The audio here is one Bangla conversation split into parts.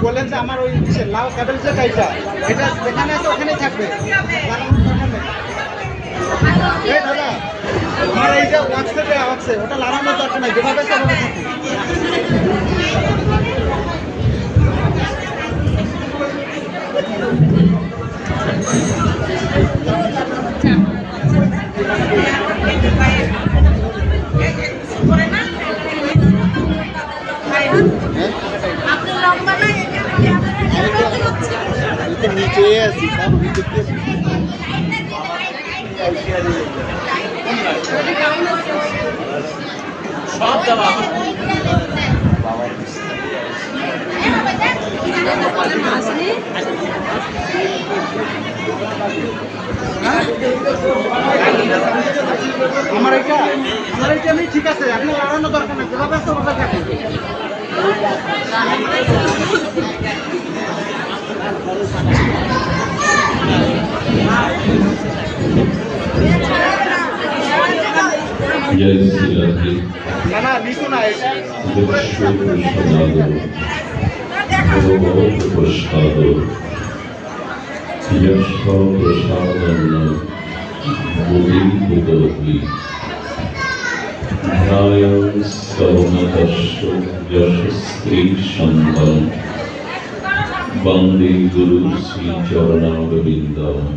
বললেন যে আমার ওই লাউ ক্যাবেল যে টাইপটা এটা যেখানে আছে ওখানেই থাকবে। এই দাদা আমার এই যে ওয়াক্স থেকে আছে ওটা লাগানোর দরকার নাই, যেভাবে আছে ওভাবে থাকবে। নিচে আছি সব দেওয়া আমার এটা আমি ঠিক আছে, আপনি লাগানোর দরকার নেই, যেভাবে আছে ওভাবে থাকবে। जय श्री राधे। ना लिखो ना এটা भगवत प्रसाद यश प्रसादन गोविंदोहि ध्यायं सौनतस्य यशस्त्री संतं वंदे गुरु श्री चरणारविन्दम्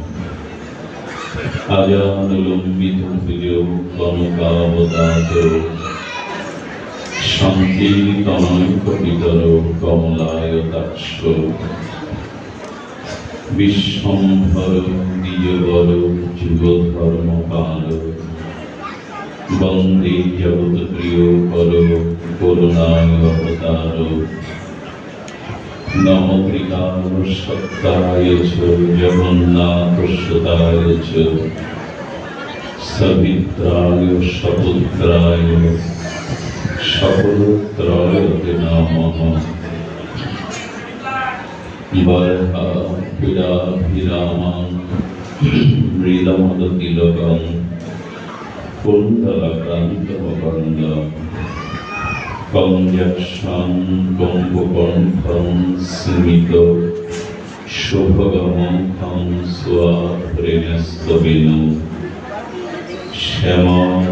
আজানুলম্বিত ভুজৌ কনকাবদাত শান্তিতনয়কপিতর কমলায়তাক্ষ বিশ্বম্ভর দ্বিজবর যুগধর্মপাল বন্দে জগৎপ্রিয় কর করুণায় অবতার नमो त्रिकालसत्ताय च जगन्नाथसुताय च सवित्राय सपुत्राय सकलत्राय ते नमः वरहाभिराभिरामं मृदमदतिलकं कुण्डलकान्तमकरन्दम् কঞ্জক্ষণ কম্পকণ্ঠং স্মিত শুভগমন্থং স্বাপ্রেণস্তবিনু শ্যামং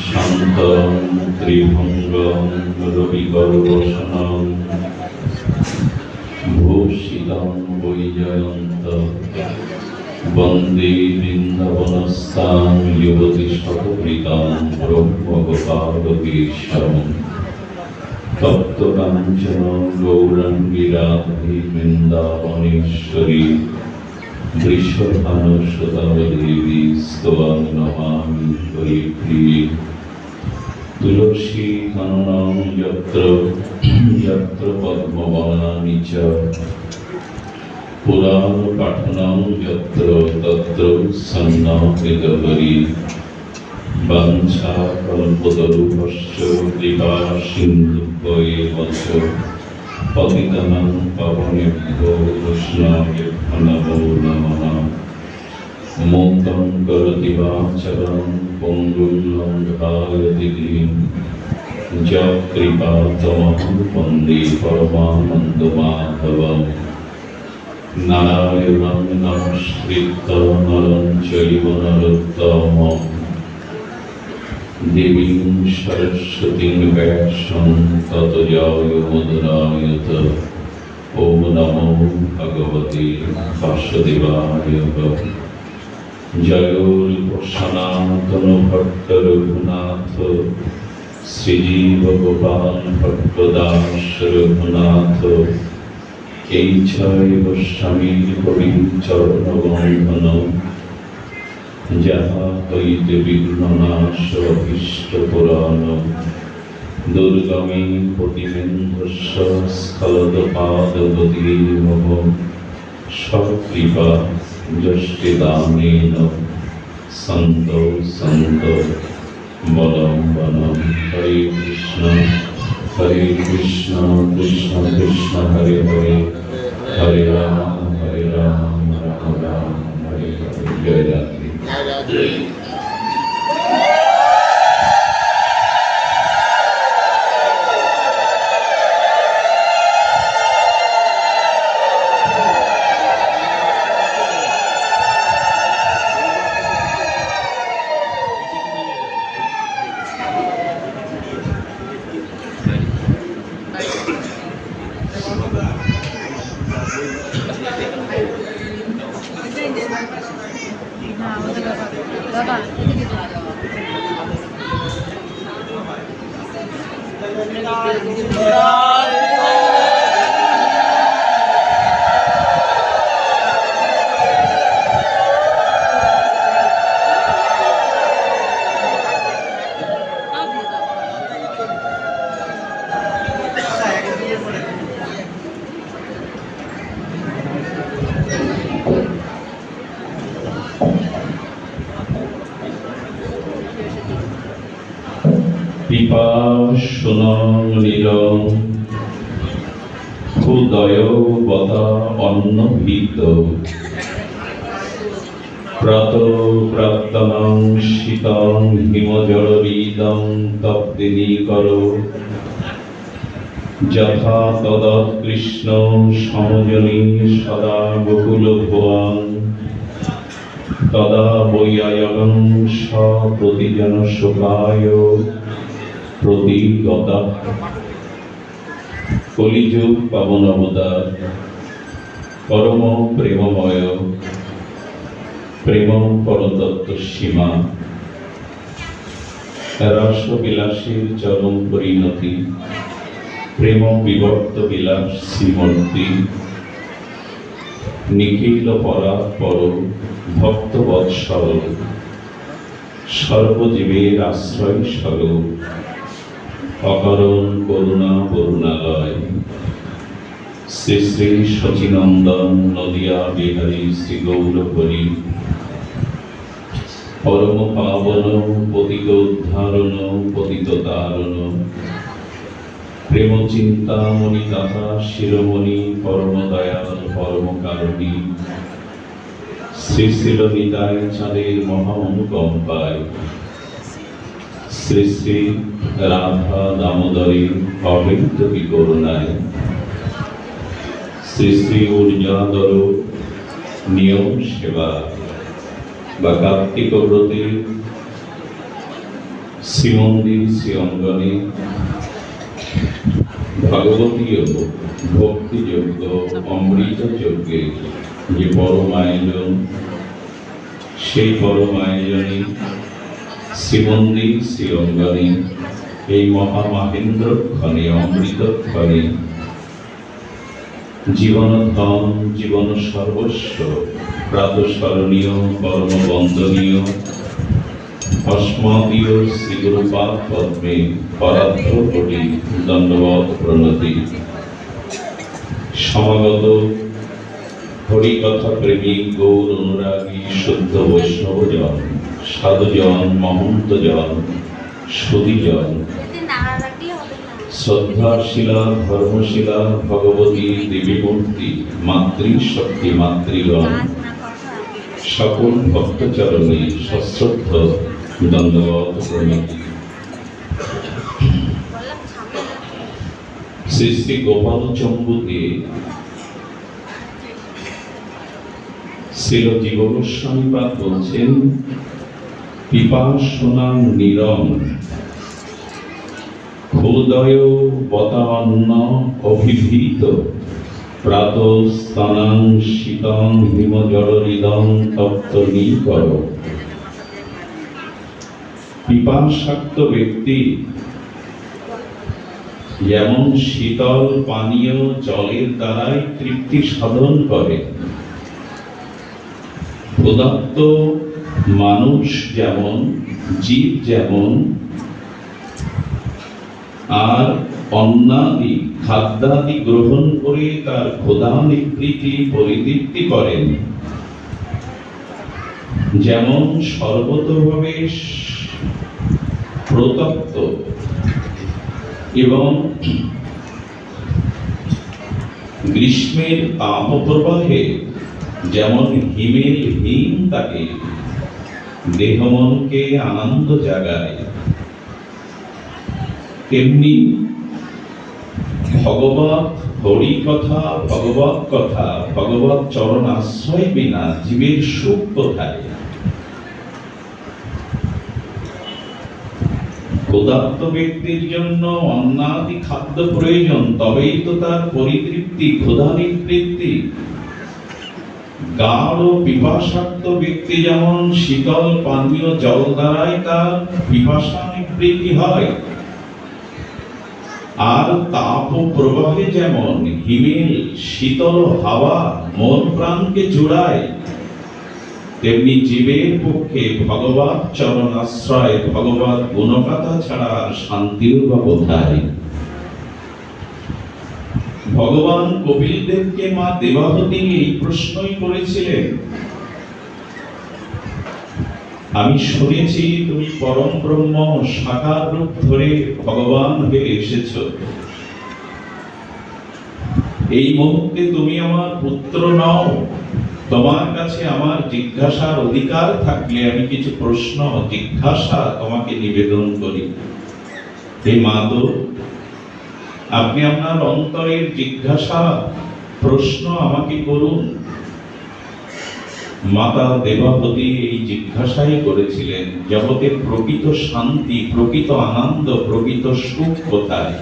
শান্তং ত্রিভঙ্গং রবিগর্ভসনং ভূষিতং বৈজয়ন্ত বন্দে বৃন্দাবনস্থাং যুবতী শতকৃতাং ব্রহ্মগোপালকেশরম তপ্তকাঞ্চন গৌরাঙ্গী রাধে বৃন্দাবনেশ্বরী বৃষভানুসুতা দেবী স্তবং নমামি হরিপ্রিয়ে তুলসী কাননং যত্র যত্র পদ্মবনানি চ পুরাণ পাঠনং যত্র তত্র সন্ন্যাসিতহরি বাঞ্ছা কল্পতরুভশ্চ কৃপা সিন্ধুভ্যেব চ পতিতানাং পাবনেভ্যো বৈষ্ণবেভ্যো নমো নমঃ মুক্তং করোতি বাচালং পঙ্গুং লঙ্ঘয়তি গিরিং যৎকৃপাতমহং বন্দে পরমানন্দমাধবং নারায়ণং নমস্কৃত্য নরং চৈব নরোত্তমং দেবীং সরস্বতীং ব্যাসং ততো জয়মুদরায়ত। ওম নমো ভগবতে বাসুদেবায়। জয় সনাতন ভট্ট রঘুনাথ শ্রীজীব গোপাল ভট্ট দাস রঘুনাথ এই ছয় গোস্বামীর কবি চরণ বন্ধন যাহা হইতে বিঘ্ননাশ অভীষ্ট পুরাণ দুর্গমী প্রতিমেন্দ্রস্য স্খলদ পাদগতির্মোহ সৎকৃপা যষ্টিদানেন সন্ত সন্ত বলম্বনম। হরে কৃষ্ণ কৃষ্ণ কৃষ্ণ হরে হরে হরে রাম রাম রাম হরে হরে। জয় রাধে। পিপাসুনং নীরং ক্ষুদয়বতা অন্নভীত প্রাতঃপ্রাক্তনং শীতং হিমজলহৃদং তপ্তিনীকর যথা তদৎকৃষ্ণ সমজনী সদা গোকুল ভুবন তদা বৈয়ায়নং সপ্রতিজন শোকায় প্রতিগতা। কলিযুগ পাবন অবতার পরম প্রেমময় প্রেম পরতত্ত্ব সীমা রস বিলাসীর চরম পরিণতি প্রেম বিবর্ত বিলাস শ্রীমূর্তি নিখিল পরাৎপর ভক্ত বৎসল সর্বজীবের আশ্রয় স্বরূপ অকারণ করুণা করুণালয় শ্রী শ্রী শচীনন্দন নদিয়া বিহারী শ্রী গৌরহরি পরম পাবন পতিত উদ্ধারণ পতিত তারণ প্রেম চিন্তামণি তথা শিরোমণি পরম দয়াল পরম কারণী শ্রী শ্রী নিতাই চাঁদের মহা অনুকম্পায় শ্রী শ্রী রাধা দামোদরী অবৃত করুণায় শ্রী শ্রী ঊর্জাদর নিয়ম সেবা বা কার্তিক ব্রতে শ্রীমন্দির শ্রী অঙ্গনে ভাগবতীয় ভক্তিযোগ্য অমৃত যজ্ঞে যে পরম আয়োজন সেই পরম আয়োজনে শ্রীমন্দির শ্রী অঙ্গনে এই মহামাহেন্দ্র ক্ষণে অমৃত ক্ষণে জীবন ধন জীবন সর্বস্ব প্রাতঃস্মরণীয় পরম বন্দনীয় অস্মদীয় শ্রীগুরুপাদ পদ্মে পরার্থ কোটি দণ্ডবত প্রণতি। সমাগত হরিকথা প্রেমিক গৌর অনুরাগী শুদ্ধ বৈষ্ণবজন, সাধুজন, মহন্তজন, সুধীজন, শ্রদ্ধাশীলা ধর্মশীলা ভগবতী দেবী মূর্তি, মাতৃশক্তি মাতৃগণ, সকল ভক্তচরণে সশ্রদ্ধ দণ্ডবত প্রণতি। শ্রী শ্রী গোপাল চম্বুতে শ্রীল জীব গোস্বামীপাদ বলছেন, পিপাসনাং নীরং ক্ষুদয় বতান্ন অভিভীত প্রাতঃস্তানাং শীতং হিমজলহৃদং তপ্ত নিকর। পিপাসাক্ত ব্যক্তি যেমন শীতল পানীয় জলের দ্বারাই তৃপ্তি সাধন করে, ক্ষুধার্ত মানুষ যেমন, জীব যেমন, আর অন্নাদি খাদ্যাদি গ্রহণ করে তার ক্ষুধা নিবৃত্তি পরিতৃপ্তি করেন, যেমন সর্বতভাবে প্রতপ্ত এবং গ্রীষ্মের তাপপ্রবাহে যেমন হিমের হিম তাকে দেহ মনকে আনন্দ জাগায়, তেমনি ভগবত হরি কথা, ভগবত কথা, ভগবত চরণ আশ্রয় বিনা জীবের সুখ কোথায়? ক্ষুধার্ত ব্যক্তির জন্য অন্নাদি খাদ্য প্রয়োজন, তবেই তো তার পরিতৃপ্তি, ক্ষুধা নিবৃত্তি। গাঢ় পিপাসাক্ত ব্যক্তি যেমন শীতল পানীয় জল দ্বারাই তার পিপাসা নিবৃত্তি হয়, আর তাপ প্রবাহে যেমন হিমেল শীতল হাওয়া মন প্রাণকে জুড়ায়, তেমনি জীবের পক্ষে ভগবত চরণ আশ্রয়, ভগবত গুণগাথা ছাড়া আর শান্তির বা কোথায়? ভগবান কপিল দেবকে মা দেবাহুতি এই প্রশ্নই করেছিলেন, আমি শুনেছি তুমি পরম ব্রহ্ম সাকার রূপ ধরে ভগবান হয়ে এসেছ, এই মুহূর্তে তুমি আমার পুত্র নও, তোমার কাছে আমার জিজ্ঞাসার অধিকার থাকলে আমি কিছু প্রশ্ন জিজ্ঞাসা তোমাকে নিবেদন করি। হে মাধব, আপনি আপনার অন্তরের জিজ্ঞাসা প্রশ্ন আমাকে করুন। মাতা দেবাহুতি এই জিজ্ঞাসাই করেছিলেন, জগতের প্রকৃত শান্তি, প্রকৃত আনন্দ, প্রকৃত সুখ কোথায়?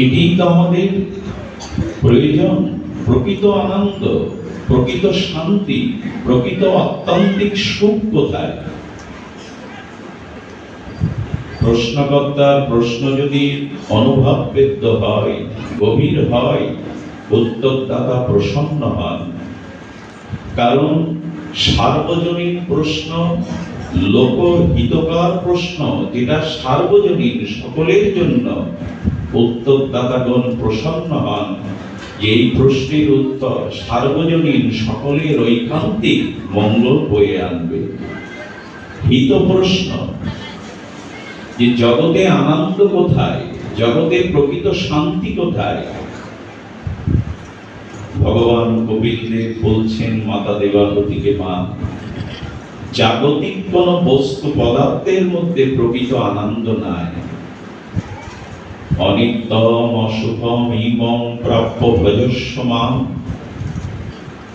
এটাই তো আমাদের প্রয়োজন। প্রকৃত আনন্দ, প্রকৃত শান্তি, প্রকৃত আত্যন্তিক সুখ কোথায়? প্রশ্নকর্তার প্রশ্ন যদি অনুভববেদ্য হয়, গভীর হয়, উত্তরদাতা প্রসন্ন হন। কারণ সার্বজনীন প্রশ্ন, লোকহিতকর প্রশ্ন, যেটা সার্বজনীন সকলের জন্য, উত্তরদাতাগণ প্রসন্ন হন যে এই প্রশ্নের উত্তর সার্বজনীন সকলের ঐকান্তিক মঙ্গল বয়ে আনবে। হিত প্রশ্ন, যে জগতে আনন্দ কোথায়, জগতে প্রকৃত শান্তি কোথায়? ভগবান কপিল দেব বলছেন মাতা দেবাহুতিকে, মা, জাগতিক কোন বস্তু পদার্থের মধ্যে প্রকৃত আনন্দ নাই। অনিত্যম অসুখম ইমং প্রাপ্য ভজস্ব মাম।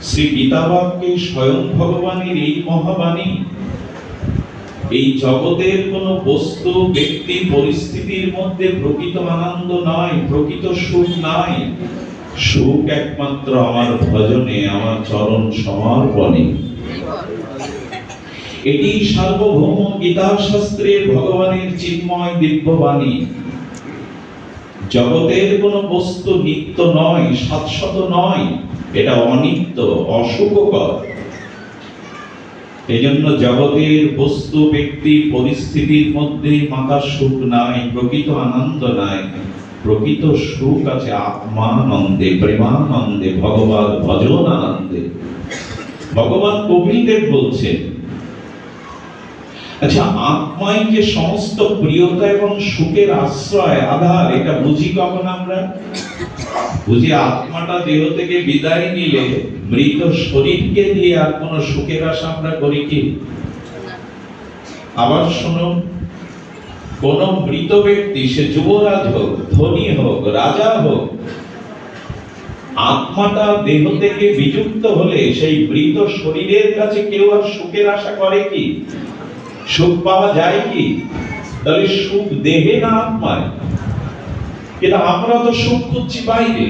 শ্রী গীতা বাক্যে স্বয়ং ভগবানের এই মহাবাণী। এই জগতের কোন বস্তু, ব্যক্তি, পরিস্থিতির মধ্যে প্রকৃত আনন্দ নাই, প্রকৃত সুখ নাই। সুখ একমাত্র আমার ভজনে, আমার চরণ সমর্পণে। এটি সার্বভৌম গীতা শাস্ত্রের ভগবানের চিন্ময় দিব্যবাণী। জগতের কোন বস্তু নিত্য নয়, শাশ্বত নয়, এটা অনিত্য, অসুখকর। এজন্য জগতের বস্তু, ব্যক্তি, পরিস্থিতির মধ্যে মাতার সুখ নাই, প্রকৃত আনন্দ নাই। প্রকৃত সুখ আছে আত্মানন্দে, প্রেমানন্দে, ভগবত ভজন আনন্দে। ভগবান কপিলদেব বলছেন, আচ্ছা, আত্মাই যে সমস্ত প্রিয়তা এবং সুখের আশ্রয়, আধার, এটা বুঝি কখন আমরা? বুঝি আত্মাটা দেহ থেকে বিদায় নিলে মৃত শরীরকে দিয়ে আর কোন সুখের আশা আমরা করি কি? আবার শুনুন, কোন মৃত ব্যক্তি, সে যুবরাজ হোক, ধনী হোক, রাজা হোক, আত্মাটা দেহ থেকে বিযুক্ত হলে সেই মৃত শরীরের কাছে কেউ আর সুখের আশা করে কি? সুখ পাওয়া যায় কি? তাহলে সুখ দেহে না আত্মায়? কিন্তু আমরা তো সুখ খুঁজছি বাইরে,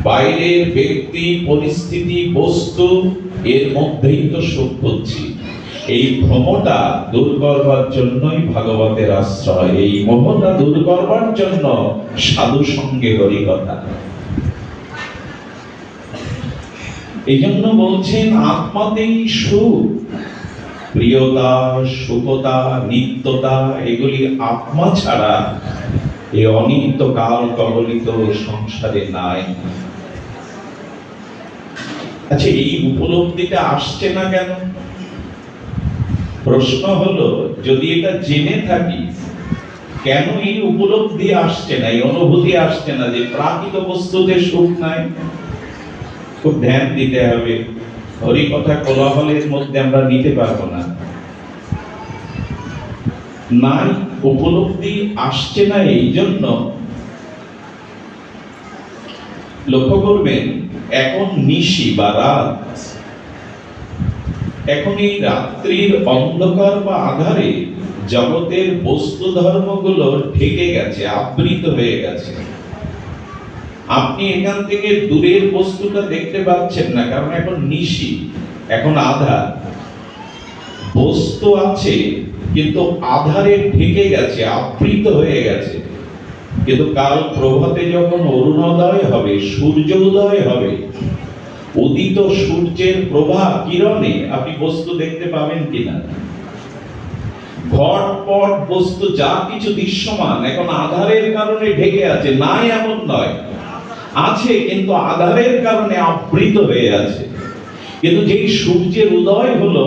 বাইরের ব্যক্তি, পরিস্থিতি, বস্তু, এর মধ্যেই তো সুখ খুঁজছি। এই ভ্রমটা দূর করবার জন্যই ভাগবতের আশ্রয়, এই মোহটা দূর করবার জন্য সাধু সঙ্গে হরি কথা। এই জন্য বলছেন আত্মাতেই সুখ। প্রিয়তা, সুখতা, নিত্যতা, এগুলি আত্মা ছাড়া এই অনিত্য কাল কবলিত সংসারে নাই। আচ্ছা, এই উপলব্ধিটা আসছে না কেন? প্রশ্ন হলো, যদি এটা জেনে থাকি, কেন এই উপলব্ধি আসছে না, এই অনুভূতি আসছে না যে প্রাকৃত বস্তুতে সুখ নাই? খুব ধ্যান দিতে হবে। হরি কথা কোলাহলের মধ্যে আমরা নিতে পারবো না। নাই, উপলব্ধি আসছে না। এই জন্য লক্ষ্য করবেন, এখন নিশি বা রাত, এখন এই রাত্রির অন্ধকার বা আধারে জগতের বস্তু ধর্মগুলো ঢেকে গেছে, আবৃত হয়ে গেছে। আপনি এখান থেকে দূরের বস্তুটা দেখতে পাচ্ছেন না, কারণ এখন নিশি, এখন আধার। বস্তু আছে কিন্তু আধারে ঢেকে গেছে, আবৃত হয়ে গেছে। কিন্তু কাল প্রভাতে যখন অরুণোদয় হবে, সূর্য উদয় হবে, উদিত সূর্যের প্রভা কিরণে আপনি বস্তু দেখতে পাবেন কিনা? ঘটপট বস্তু যা কিছু দৃশ্যমান এখন আধারের কারণে ঢেকে আছে, নাই এমন নয়, আছে, কিন্তু আধারের কারণে আবৃত হয়ে আছে। কিন্তু যেই সূর্যের উদয় হলো,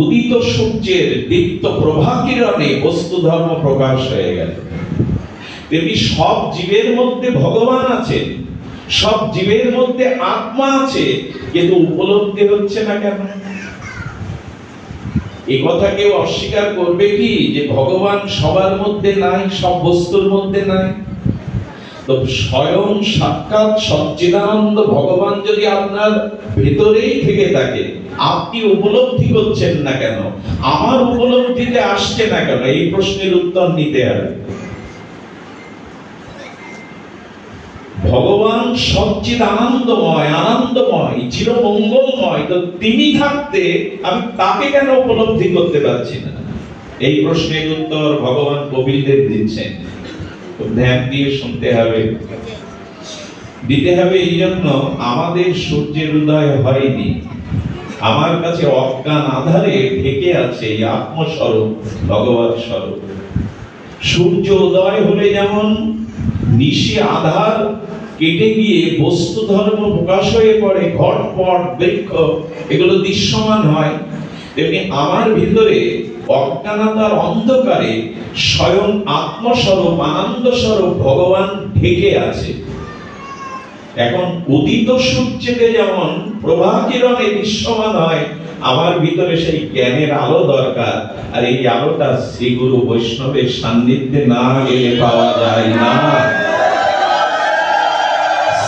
উদিত সূর্যের দীপ্ত প্রভা কিরণে বস্তু ধর্ম প্রকাশ হয়ে গেল। তেমনি সব জীবের মধ্যে ভগবান আছেন, সব জীবের মধ্যে আত্মা আছে, কিন্তু উপলব্ধি হচ্ছে না কেন? এই কথা কেউ অস্বীকার করবে কি যে ভগবান সবার মধ্যে নাই, সব বস্তুর মধ্যে নাই? তো স্বয়ং সাক্ষাৎ সচ্চিদানন্দ ভগবান যদি আপনার ভেতরেই থেকে থাকে, আপনি উপলব্ধি করছেন না কেন? আমার উপলব্ধিতে আসছে না কেন? এই প্রশ্নের উত্তর নিতে হবে। ভগবান সচ্চিদানন্দময়, আনন্দময়, চিরমঙ্গলময়, তো তিনি থাকতে আমি তাকে কেন উপলব্ধি করতে পারছি না? এই প্রশ্নের উত্তর ভগবান কপিলদেব দিচ্ছেন। ধ্যান দিয়ে শুনতে হবে, দিতে হবে। এই জন্য আমাদের সূর্যের উদয় হয়নি, আমার কাছে অজ্ঞান আধারে ঢেকে আছে এই আত্মস্বরূপ, ভগবত স্বরূপ। সূর্য উদয় হলে যেমন নিশি আধার কেটে গিয়ে বস্তু ধর্ম প্রকাশ হয়ে পড়ে, ঘটপট বৃক্ষ এগুলো দৃশ্যমান হয়, তেমনি আমার ভিতরে অজ্ঞানতার অন্ধকারে স্বয়ং আত্মস্বরূপ, আনন্দ স্বরূপ ভগবান ঢেকে আছে। এখন উদিত সূর্যেতে যেমন প্রভা কিরণে দৃশ্যমান হয়, আমার ভিতরে সেই জ্ঞানের আলো দরকার। আর এই আলোটা শ্রী গুরু বৈষ্ণবের সান্নিধ্যে না গেলে পাওয়া যায় না।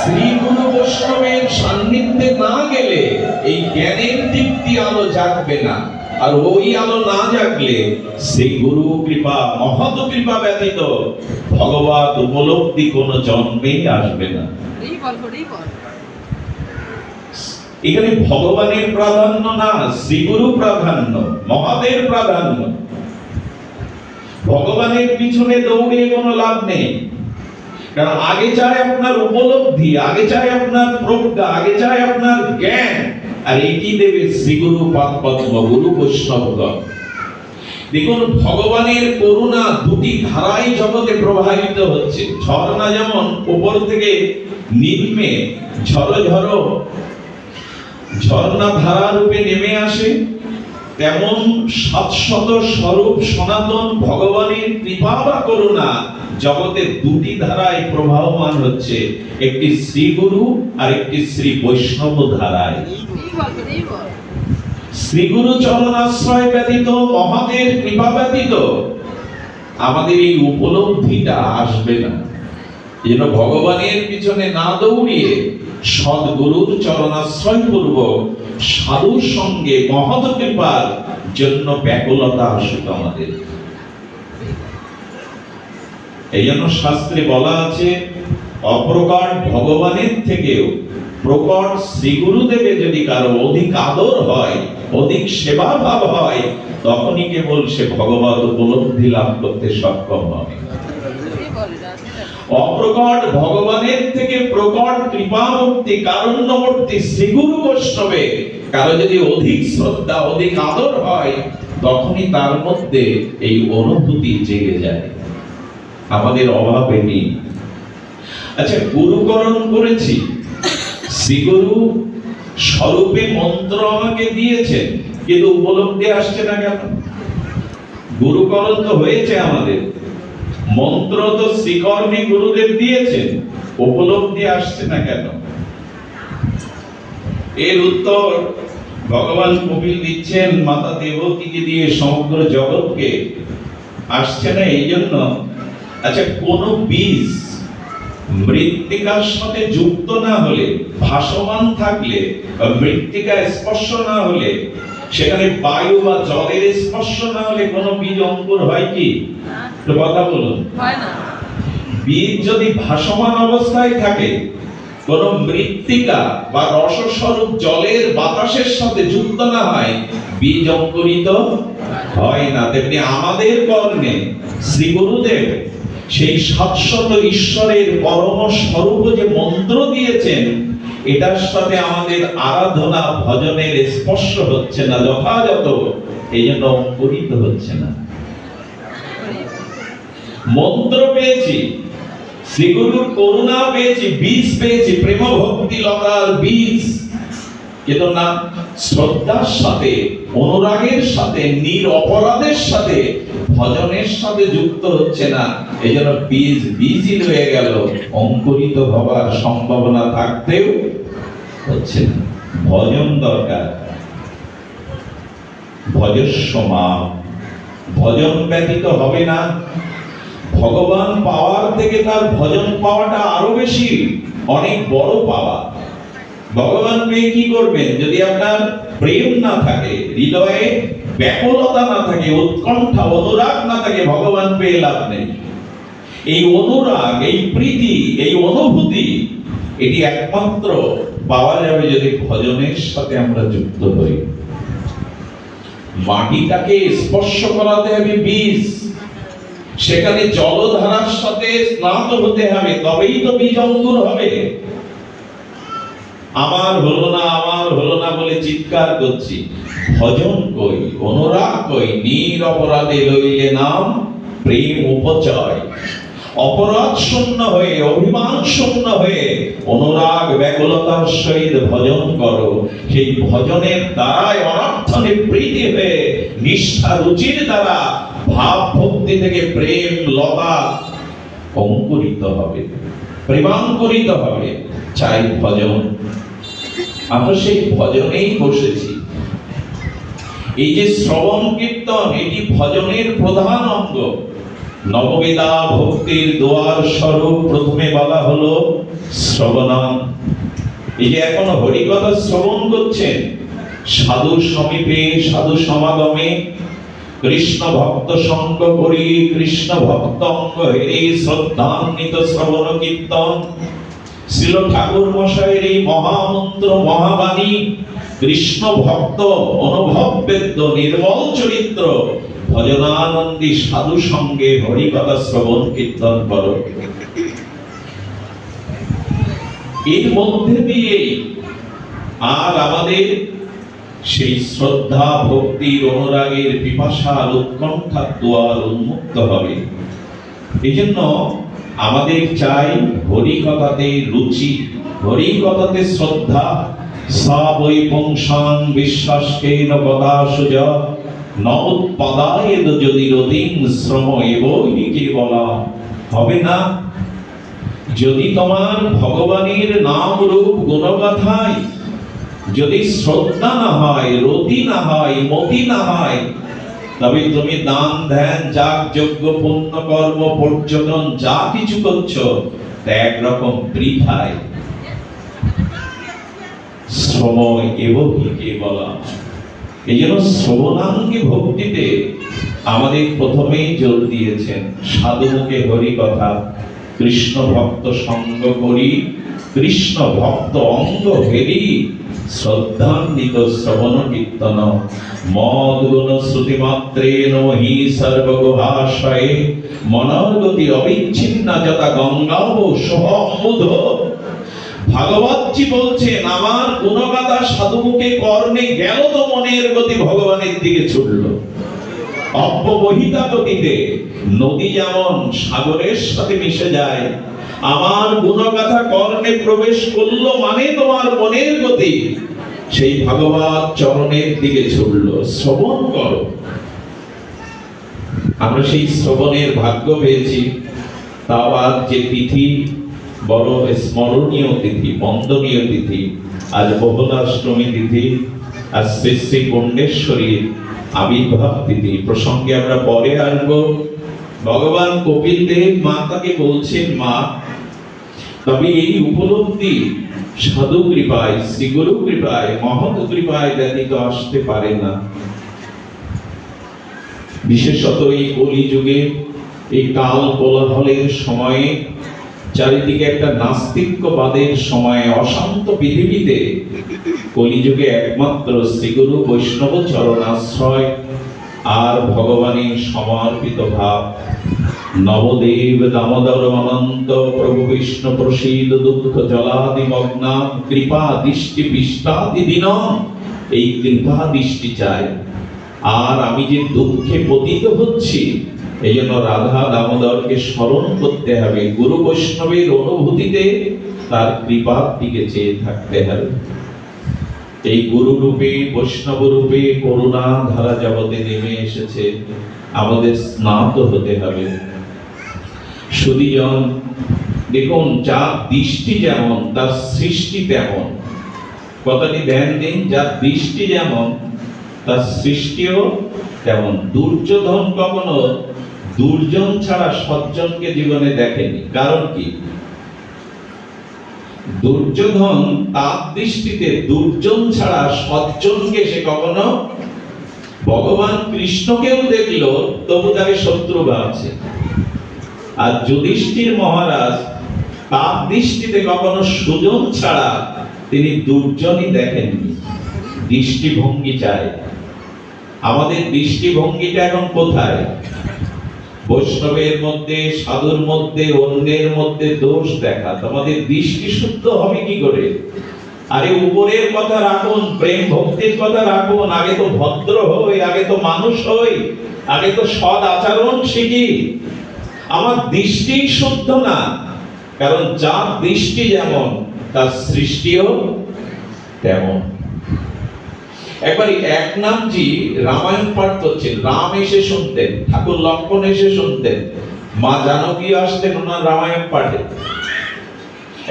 শ্রী গুরু বৈষ্ণবের সান্নিধ্যে না গেলে এই জ্ঞানের দীপ্তি আলো জাগবে না। আর ওই আলো না জাগলে সেই গুরু কৃপা, মহৎ কৃপা ব্যতীত ভগবত উপলব্ধি কোনো জন্মেই আসবে না। এখানে ভগবানের প্রাধান্য না, শ্রীগুরু প্রাধান্য, মহাদের প্রাধান্য। ভগবানের পিছনে দৌড়ে কোনো লাভ নেই, কারণ আগে চাই আপনার উপলব্ধি, আগে চাই আপনার প্রজ্ঞা, আগে চাই আপনার জ্ঞান, আর এটি দেবে শ্রীগুরু পাদপদ্ম, গুরু বৈষ্ণবগণ। দেখুন, ভগবানের করুণা দুটি ধারাই জগতে প্রবাহিত হচ্ছে। ঝর্ণা যেমন উপর থেকে নিম্নে ঝরো ঝরো ঝর্ণা ধারা রূপে নেমে আসে, তেমন শাশ্বত স্বরূপ সনাতন ভগবানের কৃপা বা করুণা জগতে দুটি ধারায় প্রবাহমান হচ্ছে, একটি শ্রী গুরু আর একটি শ্রী বৈষ্ণব ধারায়। শ্রী গুরু চরণাশ্রয় ব্যতীত, মহাদের কৃপা ব্যতীত আমাদের এই উপলব্ধিটা আসবে না। যেন ভগবানের পিছনে না দৌড়িয়ে সদ্গুরুর চরণাশ্রয় পূর্বক সাধুর সঙ্গে মহৎ কৃপার জন্য ব্যাকুলতা আসুক আমাদের। এই জন্য শাস্ত্রে বলা আছে, অপ্রকট ভগবানের থেকেও প্রকট শ্রী গুরুদেবে যদি কারো অধিক আদর হয়, অধিক সেবা ভাব হয়, তখনই কেবল সে ভগবত উপলব্ধি লাভ করতে সক্ষম হবে। অপ্রকট ভগবানের থেকে প্রকট কৃপামূর্তি, কারুণ্যমূর্তি শ্রীগুরু বৈষ্ণবে কারো যদি অধিক শ্রদ্ধা, অধিক আদর হয়, তখনই তার মধ্যে এই অনুভূতি জেগে যায়। আমাদের অভাবে নেই। আচ্ছা, গুরুকরণ করেছি, শ্রীগুরু স্বরূপে মন্ত্র আমাকে দিয়েছেন, কিন্তু উপলব্ধি আসছে না কেন? গুরুকরণ তো হয়েছে আমাদের, মন্ত্র তো শ্রীকর্ণে গুরুদেব দিয়েছেন, উপলব্ধি আসছে না কেন? এর উত্তর ভগবান কপিল দিচ্ছেন মাতা দেবকীকে দিয়ে সমগ্র জগৎকে। আসছে না এই জন্য, আচ্ছা, কোন বীজ মৃত্তিকার সাথে যুক্ত না হলে, ভাসমান থাকলে, মৃত্তিকা স্পর্শ না হলে, সেখানে বায়ু বা জলের স্পর্শ না হলে কোন বীজ অঙ্কুর হয় কি? কথা বলুন। হয় না। বীজ যদি ভাসমান অবস্থায় থাকে, কোন মৃত্তিকা বা রসস্বরূপ জলের বাতাসের সাথে যুক্ত না হয়, বীজ অঙ্কুরিত হয় না। তেমনি আমাদের কর্ণে শ্রী গুরুদেব সেই শাশ্বত ঈশ্বরের পরম স্বরূপ যে মন্ত্র দিয়েছেন, এটার সাথে আমাদের আরাধনা ভজনের স্পর্শ হচ্ছে না যথাযথ, এই জন্য অঙ্কুরিত হচ্ছে না। মন্ত্র পেয়েছি, শ্রীগুরুর করুণা পেয়েছি, বীজ পেয়েছি, প্রেম ভক্তি লতার বীজ, কিন্তু না শ্রদ্ধার সাথে, অনুরাগের সাথে, নিরপরাধের সাথে, ভজনের সাথে যুক্ত হচ্ছে না। এই জন্য বীজ বীজই রয়ে গেল, অঙ্কুরিত হবার সম্ভাবনা থাকতেও হচ্ছে না। ভজন দরকার, ভজস্ব মাম, ভজন ব্যতীত হবে না। ভগবান পাওয়ার থেকে তার ভজন পাওয়াটা আরো বেশি, অনেক বড় পাওয়া। ভগবান পেয়ে কি করবেন? যদি আপনার প্রেম না থাকে, হৃদয়ে ব্যাকুলতা না থাকে, উৎকণ্ঠা, অনুরাগ না থাকে, ভগবান পেয়ে লাভ নেই। এই অনুরাগ, এই প্রীতি, এই অনুভূতি, এটি একমাত্র পাওয়া যাবে যদি ভজনের সাথে আমরা যুক্ত হই। মাটিটাকে স্পর্শ করাতে হবে বীজ, সেখানে জলধারার সাথে স্নাত হতে হবে, তবেই তো বীজ অঙ্কুর হবে। আমার হলো না, আমার হলো না বলে চিৎকার করছি, ভজন কই, অনুরাগ কই? নিরপরাধে লইলে নাম প্রেম উপচয়। অপরাধ শূন্য হয়ে, অভিমান শূন্য হয়ে অনুরাগ ব্যাকুলতার সহিত ভজন করো। সেই ভজনের দ্বারাই অনর্থ নিবৃত্তি হয়ে নিষ্ঠা রুচির দ্বারা ভাব ভক্তি থেকে প্রেম লতা অঙ্কুরিত হবে, প্রেমাঙ্কুরিত হবে। চাই ভজন। আমরা সেই ভজনেই বসেছি। এই যে শ্রবণ কীর্তন, এটি ভজনের প্রধান অঙ্গ। নববিধা ভক্তির দ্বার স্বরূপ প্রথমে বলা হলো শ্রবণম। এই যে এখন হরিকথা শ্রবণ করছেন, সাধুর সমীপে সাধু সমাগমে কৃষ্ণ ভক্ত সঙ্গ করি, কৃষ্ণ ভক্ত অঙ্গ হেরি শ্রদ্ধান্বিত শ্রবণ কীর্তন শ্রীল ঠাকুর মশাইয়ের এই মহামন্ত্র মহাবাণী, কৃষ্ণ ভক্ত অনুভব বেদ্য নির্মল চরিত্র ভজনানন্দী সাধু সঙ্গে হরিকথা শ্রবণ কীর্তন করো। এর মধ্যে দিয়ে আর আমাদের সেই শ্রদ্ধা ভক্তির অনুরাগের পিপাসার উৎকণ্ঠার দুয়ার উন্মুক্ত হবে। এই জন্য আমাদের চাই হরিকথাতে রুচি, হরিকথাতে শ্রদ্ধা। সা বৈ পুংসাং বিশ্বাসকেন কদাসুজ নমোৎপাদায়েদ যদি রতিং শ্রম এবৈ কেবলা। হবে না যদি তোমার ভগবানের নাম রূপ গুণগাথায় যদি শ্রদ্ধা না হয়, রতি না হয়, মতি না হয়, তবে তুমি দান ধ্যান যাগ যজ্ঞ পুণ্য কর্ম পর্যটন যা কিছু করছো তা একরকম বৃথায়। সময় এবহিকে বলা। এই জন্য শ্রবণাঙ্গে ভক্তিতে আমাদের প্রথমেই জোর দিয়েছেন সাধুমুখে হরি কথা, কৃষ্ণ ভক্ত সঙ্গ করি, কৃষ্ণ ভক্ত অঙ্গ হেরি শ্রদ্ধান্বিত শ্রবণ কীর্তন মদ গুণ শ্রুতি মাত্রেণ হি সর্বগুহাশয়ে মনর্গতি অবিচ্ছিন্ন যথা গঙ্গাব সহমুধ। ভাগবতজি বলছেন আমার গুণগাথা সাধুমুখে কর্ণে গেল তো মনের গতি ভগবানের দিকে ছুটল। অব্যবহিতা গতিতে নদী যেমন সাগরের সাথে মিশে যায়, আমার গুণগাথা কর্ণে প্রবেশ করলো মানে তোমার মনের গতি সেই ভগবত চরণের দিকে ছুটল। শ্রবণ করো। আমরা সেই শ্রবণের ভাগ্য পেয়েছি। তাও আজ যে তিথি বড় স্মরণীয় তিথি, বন্দনীয় তিথি, আজ বহুলাষ্টমী তিথি, আজ শ্রী শ্রী গুণ্ডেশ্বরীর আবির্ভাব তিথি প্রসঙ্গে আমরা পরে আসবো। ভগবান কপিল দেব মাতাকে বলছেন, মা তবে এই উপলব্ধি সাধু কৃপায়, শ্রীগুরু কৃপায়, মহৎ কৃপায় ব্যতীত আসতে পারে না। বিশেষত এই কলিযুগে এই কাল কোলাহলের সময়ে, চারিদিকে একটা নাস্তিক্যবাদের সময়ে, অশান্ত পৃথিবীতে কলিযুগে একমাত্র শ্রীগুরু বৈষ্ণব চরণাশ্রয় আর ভগবানের সমর্পিত ভাব। নবদেব দামোদর অনন্ত প্রভু বিষ্ণু প্রসীদ দুঃখ জলাদি মগ্না কৃপা দৃষ্টি বিষ্টাদি দিনম। এই কৃপা দৃষ্টি চাই। আর আমি যে দুঃখে পতিত হচ্ছি, এই জন্য রাধা দামোদরকে স্মরণ করতে হবে। গুরু বৈষ্ণবের অনুভূতিতে তার কৃপার দিকে চেয়ে থাকতে হবে। এই গুরু রূপে বৈষ্ণব রূপে করুণা ধারা জগতে নেমে এসেছে, আমাদের স্নাত হতে হবে। সুধীজন দেখুন, যার দৃষ্টি যেমন তার সৃষ্টি তেমন। কথাটি ধ্যান দিন, যার দৃষ্টি যেমন তার সৃষ্টিও তেমন। দুর্যোধন কখনো দুর্জন ছাড়া সজ্জনকে জীবনে দেখেনি। কারণ কি? দুর্যোধন তার দৃষ্টিতে দুর্জন ছাড়া সজ্জনকে সে কখনো, ভগবান কৃষ্ণকেও দেখলো তবু তাকে শত্রু ভাবছে। আর যুধিষ্ঠির মহারাজ তার দৃষ্টিতে কখনো সুজন ছাড়া তিনি দুর্জনই দেখেননি। দৃষ্টিভঙ্গি চাই। আমাদের দৃষ্টিভঙ্গিটা এখন কোথায়? বৈষ্ণবের মধ্যে, সাধুর মধ্যে, অন্যের মধ্যে দোষ দেখা। তোমাদের দৃষ্টি শুদ্ধ হবে কি করে? আরে উপরের কথা রাখুন, প্রেম ভক্তির কথা রাখুন। আগে তো ভদ্র হই, আগে তো মানুষ হই, আগে তো সৎ আচরণ শিখি। আমার দৃষ্টি শুদ্ধ না, কারণ যার দৃষ্টি যেমন তার সৃষ্টিও তেমন। একবার একনাথজি রামায়ণ পাঠ করছেন, রাম এসে শুনতেন, ঠাকুর লক্ষ্মণ এসে শুনতেন, মা জানকী আসতেন ওনার রামায়ণ পাঠে।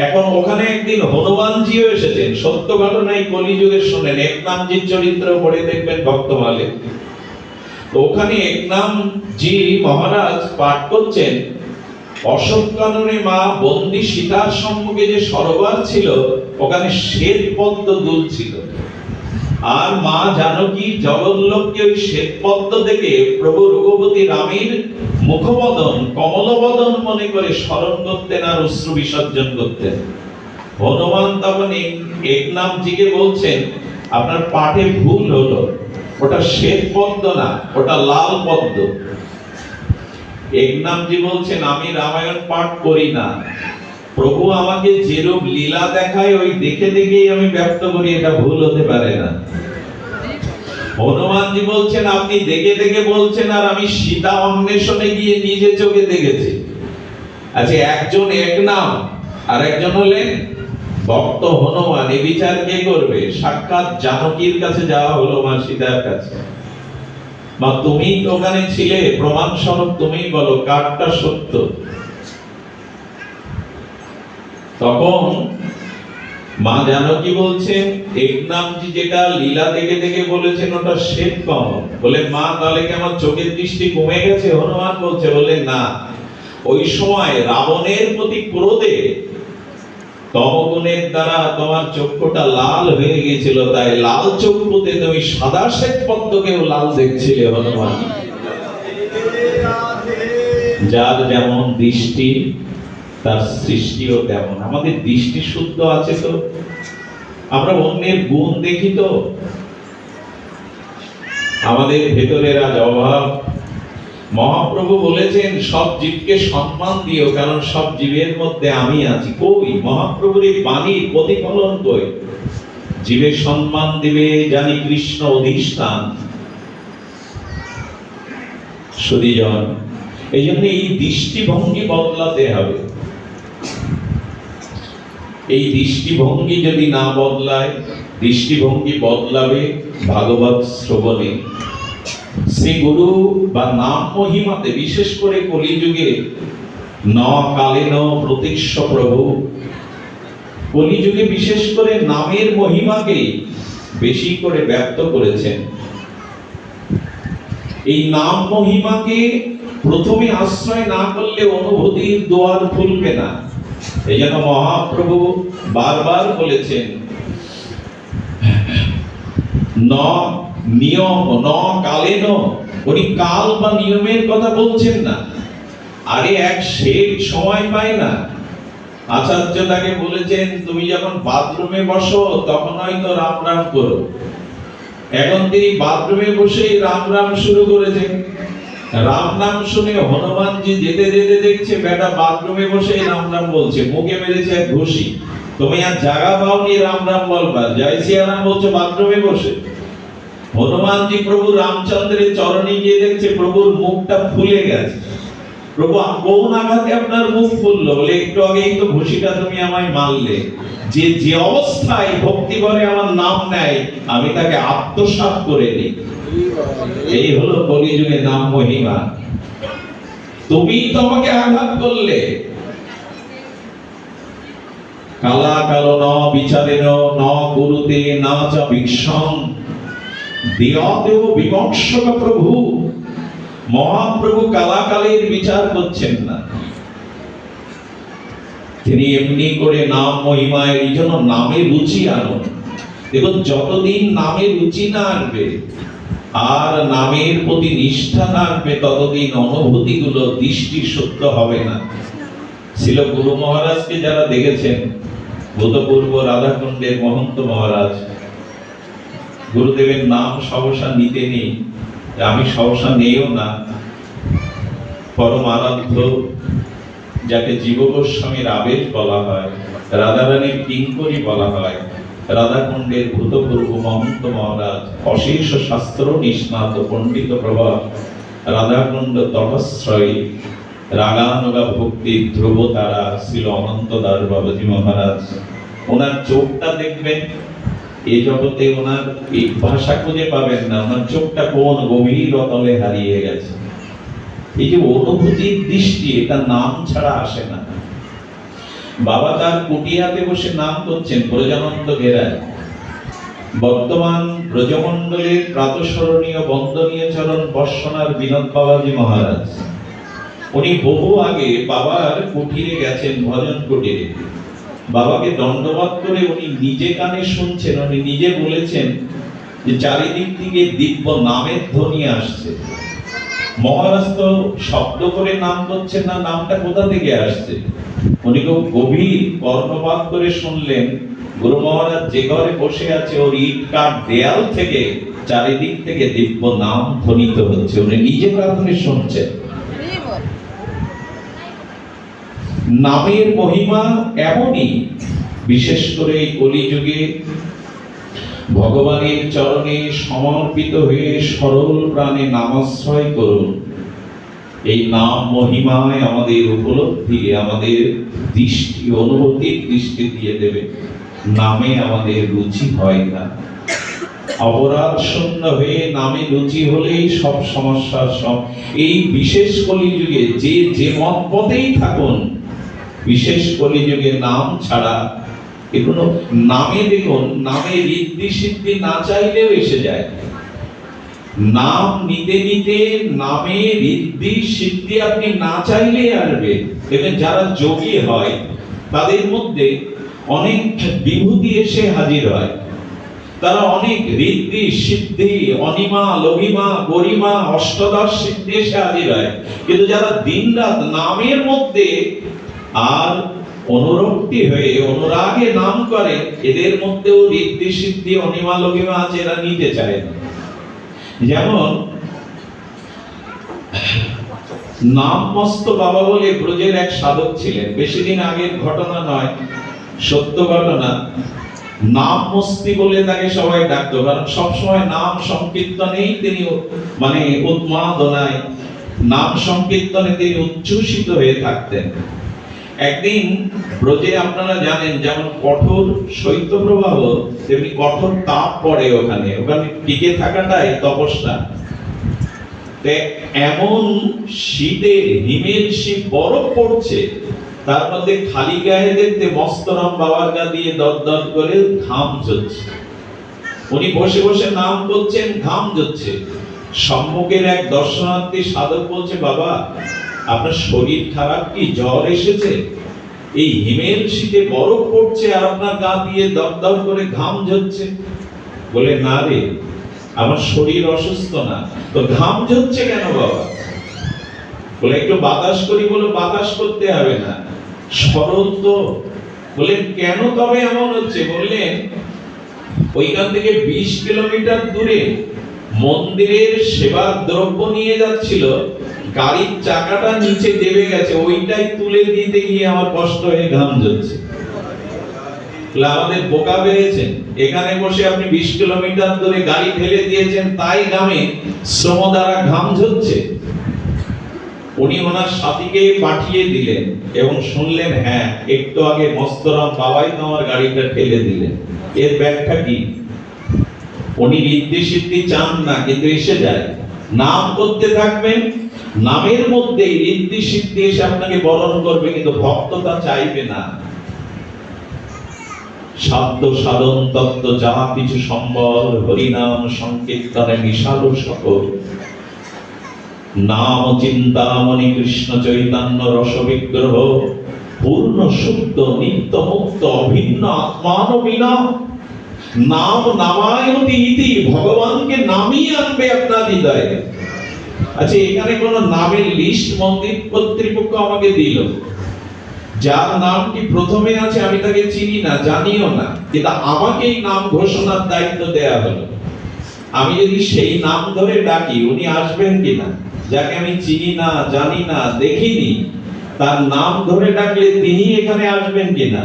এখন ওখানে একদিন হনুমানজিও এসেছেন। সত্য ঘটনাই কলিযুগে শোনেন, একনাথজির চরিত্র পড়ে দেখবেন ভক্তমালে। তো ওখানে একনাথজি মহারাজ পাঠ করছেন, অশোক কাননে মা বন্দী সীতার সম্মুখে যে সরোবর ছিল, ওখানে শ্বেত পদ্ম দুল ছিল। আর মা জানকী জগৎলোককে ওই শ্বেতপদ্ম থেকে প্রভু রঘুপতি রামের মুখবদন কমলবদন মনে করে স্মরণ করতেন আর অশ্রু বিসর্জন করতেন। হনুমান তখন একনাথজিকে বলছেন, আপনার পাঠে ভুল হলো, ওটা শ্বেত পদ্ম না, ওটা লাল পদ্ম। একনাথজি বলছেন, আমি রামায়ণ পাঠ করি না, প্রভু আমাকে যেরূপ লীলা দেখায় ওই দেখে দেখেই আমি ব্যক্ত করি, এটা ভুল হতে পারে না। হনুমানজি বলছেন, আপনি দেখে দেখে বলছেন, আর আমি সীতা অন্বেষণে গিয়ে নিজে চোখে দেখেছি। আচ্ছা, একজন এক নাম আর একজন হলেন ভক্ত হনুমান, এই বিচার কে করবে? সাক্ষাৎ জানকীর কাছে যাওয়া হলো, মা সীতার কাছে। মা তুমি তো ওখানে ছিলে, প্রমাণ স্বরূপ তুমি বলো কারটা সত্য। তখন মা জানকী বলছেন, একনাথজি যেটা লীলা দেখে দেখে বলেছেন ওটা শ্বেত কমল। বলে মা তাহলে কি আমার চোখের দৃষ্টি কমে গেছে? হনুমান বলছে, বলে না, ওই সময় রাবণের প্রতি ক্রোধে তমগুণের দ্বারা তোমার চক্ষুটা লাল হয়ে গিয়েছিল, তাই লাল চক্ষুতে তুমি সাদা শ্বেত পদ্মকেও লাল দেখছিলে। হনুমান, যার যেমন দৃষ্টি তার সৃষ্টিও তেমন। আমাদের দৃষ্টি শুদ্ধ আছে তো? আমরা অন্যের গুণ দেখি তো? আমাদের ভেতরের আজ অভাব। মহাপ্রভু বলেছেন, সব জীবকে সম্মান দিও, কারণ সব জীবের মধ্যে আমি আছি। কই মহাপ্রভুর এই বাণীর প্রতিফলন কই? জীবের সম্মান দিবে জানি কৃষ্ণ অধিষ্ঠান। সুধীজন, এই জন্য এই দৃষ্টিভঙ্গি বদলাতে হবে। এই দৃষ্টিভঙ্গি যদি না বদলায়, দৃষ্টিভঙ্গি বদলাবে ভাগবত শ্রবণে। শ্রী গুরু বা নাম মহিমাতে, বিশেষ করে কলিযুগে ন কালেন প্রতীক্ষ প্রভু, কলিযুগে বিশেষ করে নামের মহিমাকে বেশি করে ব্যক্ত করেছেন। এই নাম মহিমাকে প্রথমে আশ্রয় না করলে অনুভূতির দুয়ার খুলবে না। এই জন্য মহাপ্রভু বারবার বলেছেন, ন নিয়ম ন কালেন। উনি কাল বা নিয়মের কথা বলছেন না। আরে এক শেখ সময় পায় না। আচার্য তাকে বলেছেন, তুমি যখন বাথরুমে বসো তখন হয়তো রাম রাম করো। এখন তিনি বাথরুমে বসেই রাম রাম শুরু করেছেন। রাম নাম শুনে হনুমানজি যেতে যেতে দেখছে বেটা বাথরুমে বসেই রাম রাম বলছে, মুখে মেরেছে এক ঘুষি। তুমি আর জায়গা পাওনি রাম রাম বলবা, জয় সিয়ারাম বলছো বাথরুমে বসে। হনুমানজি প্রভু রামচন্দ্রের চরণে গিয়ে দেখছে প্রভুর মুখটা ফুলে গেছে। প্রভু কোন আঘাতে আপনার মুখ ফুললো? বলে, একটু আগেই তো ঘুষিটা তুমি আমায় মারলে। যে যে অবস্থায় ভক্তি করে আমার নাম নেয়, আমি তাকে আত্মসাৎ করে নিই। এই হলো কলিযুগে নাম মহিমা। তুমি তোমাকে আঘাত করলে। কালা কালো ন বিচারেন ন গুরুতে না চ বিক্ষং দেব বিমর্ষক প্রভু। মহাপ্রভু কালাকালের বিচার করছেন না, তিনি এমনি করে নাম মহিমায়। এই জন্য নামে রুচি আনো। দেখুন, যতদিন নামে রুচি না আনবে আর নামের প্রতি নিষ্ঠা না আনবে, ততদিন অনুভূতিগুলো দৃষ্টি সত্য হবে না। ছিল গুরু মহারাজকে যারা দেখেছেন, ভূতপূর্ব রাধাকুণ্ডের মহন্ত মহারাজ, গুরুদেবের নাম সহসা নিতে নেই, আমি সহসা নেইও না। পরম আরাধ্য, যাকে জীব গোস্বামীর আবেশ বলা হয়, রাধারানীর কিঙ্করী বলা হয়, রাধাকুণ্ডের ভূতপূর্ব মহন্ত মহারাজ, অশেষ শাস্ত্র নিষ্ণাত পণ্ডিত প্রভা, রাধাকুণ্ড তপস্রয়ী, রাগানুগা ভক্তি ধ্রুব তারা শ্রী অনন্তদাস বাবাজি মহারাজ। ওনার চোখটা দেখবেন, এই জগতে ওনার এই ভাষা খুঁজে পাবেন না। ওনার চোখটা কোন গভীর অতলে হারিয়ে গেছে। এই যে অনুভূতির দৃষ্টি, এটা নাম ছাড়া আসে না। বাবা তার কুটিয়াতে বসে নাম করছেন ব্রজানন্দ ঘেরায়। বর্তমান ব্রজমণ্ডলের প্রাতঃস্মরণীয় বন্দনীয় চরণ বর্ষণার বিনোদ বাবাজি মহারাজ, উনি বহু আগে বাবার কুটিরে গেছেন, ভজন কুটিরে। বাবাকে দণ্ডবাদ করে উনি নিজে কানে শুনছেন। উনি নিজে বলেছেন, যে চারিদিক থেকে দিব্য নামের ধ্বনি আসছে। মহারাজ তো শব্দ করে নাম করছেন না, নামটা কোথা থেকে আসছে? উনি খুব গভীর কর্ণপাত করে শুনলেন, গুরু মহারাজ যে ঘরে বসে আছে ওর ইট কাঠ দেয়াল থেকে চারিদিক থেকে দিব্য নাম ধ্বনিত হচ্ছে, উনি নিজে কানে শুনছেন। নামের মহিমা এমনই, বিশেষ করে এই কলিযুগে ভগবানের চরণে সমর্পিত হয়ে সরল প্রাণে নামাশ্রয় করুন। এই নাম মহিমায় আমাদের উপলব্ধি, আমাদের দৃষ্টি, অনুভূতির দৃষ্টি দিয়ে দেবে। নামে আমাদের রুচি হয় না, অপরাধ শূন্য হয়ে নামে রুচি হলেই সব সমস্যা সব। এই বিশেষ কলিযুগে যে মত পথেই থাকুন, বিশেষ কলিযুগে নাম ছাড়া এগুলো, নামে দেখুন, নামে ঋদ্ধি সিদ্ধি না চাইলেও এসে যায়। নাম নিতে নিতে নামে ঋদ্ধি সিদ্ধি আপনি না চাইলে আসবে। দেখবেন যারা যোগী হয় তাদের মধ্যে অনেক বিভূতি এসে হাজির হয়, তারা অনেক ঋদ্ধি সিদ্ধি, অনিমা লঘিমা গরিমা অষ্টদশ সিদ্ধি এসে হাজির হয়। কিন্তু যারা দিনরাত নামের মধ্যে আর অনুরক্তি হয়ে অনুরাগে নাম করে, এদের মধ্যেও ঋদ্ধি সিদ্ধি অনিমা লঘিমা আছে, এরা নিতে চায় না। যেমন নাম মস্ত বাবা বলে ব্রজের এক সাধক ছিলেন, বেশি দিন আগের ঘটনা নয়, সত্য ঘটনা। নাম মস্তি বলে তাকে সবাই ডাকতো, কারণ সবসময় নাম সংকীর্তনেই তিনি মানে উন্মাদনায়, নাম সংকীর্তনে তিনি উচ্ছ্বসিত হয়ে থাকতেন। একদিন ব্রজে আপনারা জানেন যেমন কঠোর শৈত্যপ্রবাহ, তেমনি কঠোর তাপ পড়ে ওখানে টিকে থাকাটাই তপস্যা। এমন শীতে হিমেল শীত বরফ পড়ছে, তার মধ্যে খালি গায়ে দেখতে মস্তরাম বাবার গা দিয়ে দরদর করে ঘাম ঝরছে। উনি বসে বসে নাম করছেন, ঘাম ঝরছে। সম্মুখের এক দর্শনার্থী সাধক বলছে, বাবা আপনার শরীর খারাপ কি, জ্বর এসেছে? এই হিমেল শীতে বরফ পড়ছে আর আপনার গা দিয়ে দরদর করে ঘাম ঝরছে। বলে, না রে, আমার শরীর অসুস্থ না, তো ঘাম ঝরছে কেন বাবা? বলে, একটু বাতাস করি। বলে, বাতাস করতে হবে না, সরল তো। বললেন, কেন তবে এমন হচ্ছে? বললেন, ওইখান থেকে 20 কিলোমিটার দূরে মন্দিরের সেবার দ্রব্য নিয়ে যাচ্ছিল, গাড়ির চাকাটা নিচে দেবে গেছে, ওইটাই তুলে দিতে গিয়ে আমার কষ্ট হয়ে ঘাম ঝরছে। আমাদের বোকা পেয়েছেন, এখানে বসে আপনি 20 কিলোমিটার দূরে গাড়ি ঠেলে দিয়েছেন, তাই গ্রামে শ্রম দ্বারা ঘাম ঝরছে। উনি ওনার সাথীকে পাঠিয়ে দিলেন এবং শুনলেন, হ্যাঁ একটু আগে মস্তরাম বাবাই তো আমার গাড়িটা ঠেলে দিলেন। এর ব্যাখ্যা কি? উনি ঋদ্ধি সিদ্ধি চান না, কিন্তু এসে যায়। নাম করতে থাকবেন, নামের মধ্যে ঋদ্ধি সিদ্ধি এসে আপনাকে বরণ করবে, কিন্তু ভক্ততা চাইবে না। শব্দ সাধন তত্ত্ব যাহা কিছু সম্বল, হরিনাম সংকীর্তনে মিশাল সকল। নাম চিন্তামণি কৃষ্ণ চৈতন্য রস বিগ্রহ, পূর্ণ শুদ্ধ নিত্য মুক্ত অভিন্ন আত্মান বিনা। নাম নামায়তি ইতি, ভগবানকে নামিয়ে আনবে আপনার হৃদয়ে। আচ্ছা, এখানে কোন নামের লিস্ট মন্দির কর্তৃপক্ষ আমাকে দিল, যার নামটি প্রথমে আছে আমি তাকে চিনি না, জানিও না, কিন্তু আমাকে এই নাম ঘোষণার দায়িত্ব দেয়া হলো। আমি যদি সেই নাম ধরে ডাকি, উনি আসবেন কিনা? যাকে আমি চিনি না, জানি না, দেখিনি, তার নাম ধরে ডাকলে তিনি এখানে আসবেন কিনা?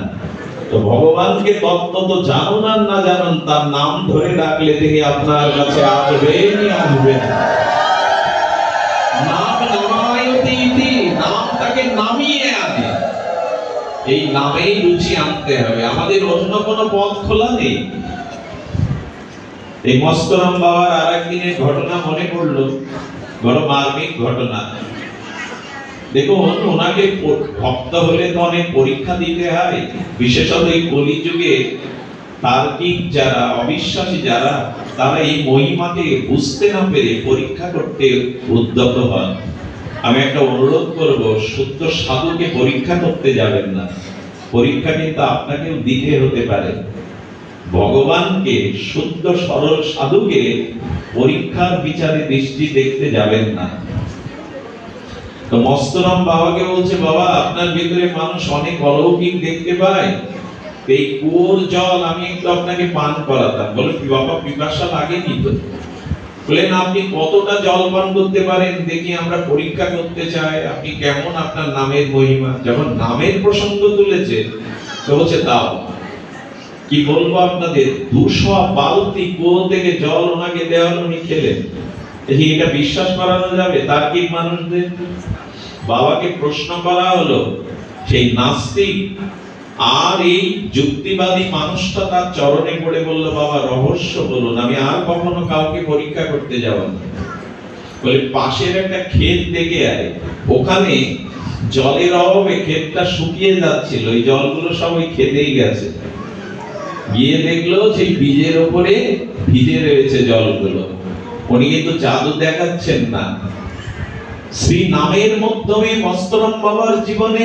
তো ভগবানকে তত্ত্ব তো জানুন আর না জানুন, তার নাম ধরে ডাকলে তিনি আপনার কাছে আসবেনই আসবেন। নাম নামায়তি ইতি, নাম তাকে নামিয়ে আনে। এই নামেই রুচি আনতে হবে, আমাদের অন্য কোনো পথ খোলা নেই। এই মস্তরাম বাবার আরেকদিনের ঘটনা মনে পড়লো, বড় মার্মিক ঘটনা। দেখুন, ওনাকে ভক্ত হলে তো অনেক পরীক্ষা দিতে হয়, বিশেষত এই কলিযুগে তার্কিক যারা, অবিশ্বাসী যারা, তারা এই মহিমাকে বুঝতে না পেরে পরীক্ষা করতে উদ্যত হন। আমি একটা অনুরোধ করব, শুদ্ধ সাধুকে পরীক্ষা করতে যাবেন না। পরীক্ষা কিন্তু আপনাকেও দিতে হতে পারে। ভগবানকে, শুদ্ধ সরল সাধুকে পরীক্ষার বিচারে দৃষ্টি দেখতে যাবেন না। তো মস্তরাম বাবাকে বলছে, বাবা আপনার ভিতরে মানুষ অনেক অলৌকিক দেখতে পায়, এই কুয়োর জল আমি একটু আপনাকে পান করাতাম। বলে কি বাবা পিপাসা লাগেনি তো? বলেন আপনি কতটা জল পান করতে পারেন দেখি, আমরা পরীক্ষা করতে চাই আপনি কেমন, আপনার নামের মহিমা। যখন নামের প্রসঙ্গ তুলেছে তো বলছে দাও। কি বলবো আপনাদের, 200 বালতি কুয়ো থেকে জল ওনাকে দেওয়া, উনি খেলেন। দেখি এটা বিশ্বাস করানো যাবে তার্কিক মানুষদের? বাবাকে প্রশ্ন করা হলো, সেই নাস্তিক আর এই যুক্তিবাদী মানুষটা তার চরণে পড়ে বলল, বাবা রহস্য বলুন, আমি আর কখনো কাউকে পরীক্ষা করতে যাব না। বলে পাশের একটা ক্ষেত দেখে আয়, ওখানে জলের অভাবে ক্ষেতটা শুকিয়ে যাচ্ছিল, ওই জলগুলো সব ওই খেতেই গেছে। গিয়ে দেখলো সেই বীজের ওপরে ভিজে রয়েছে জলগুলো। উনি কিন্তু জাদু দেখাচ্ছেন না, শ্রী নামের মাধ্যমে মস্তরাম বাবার জীবনে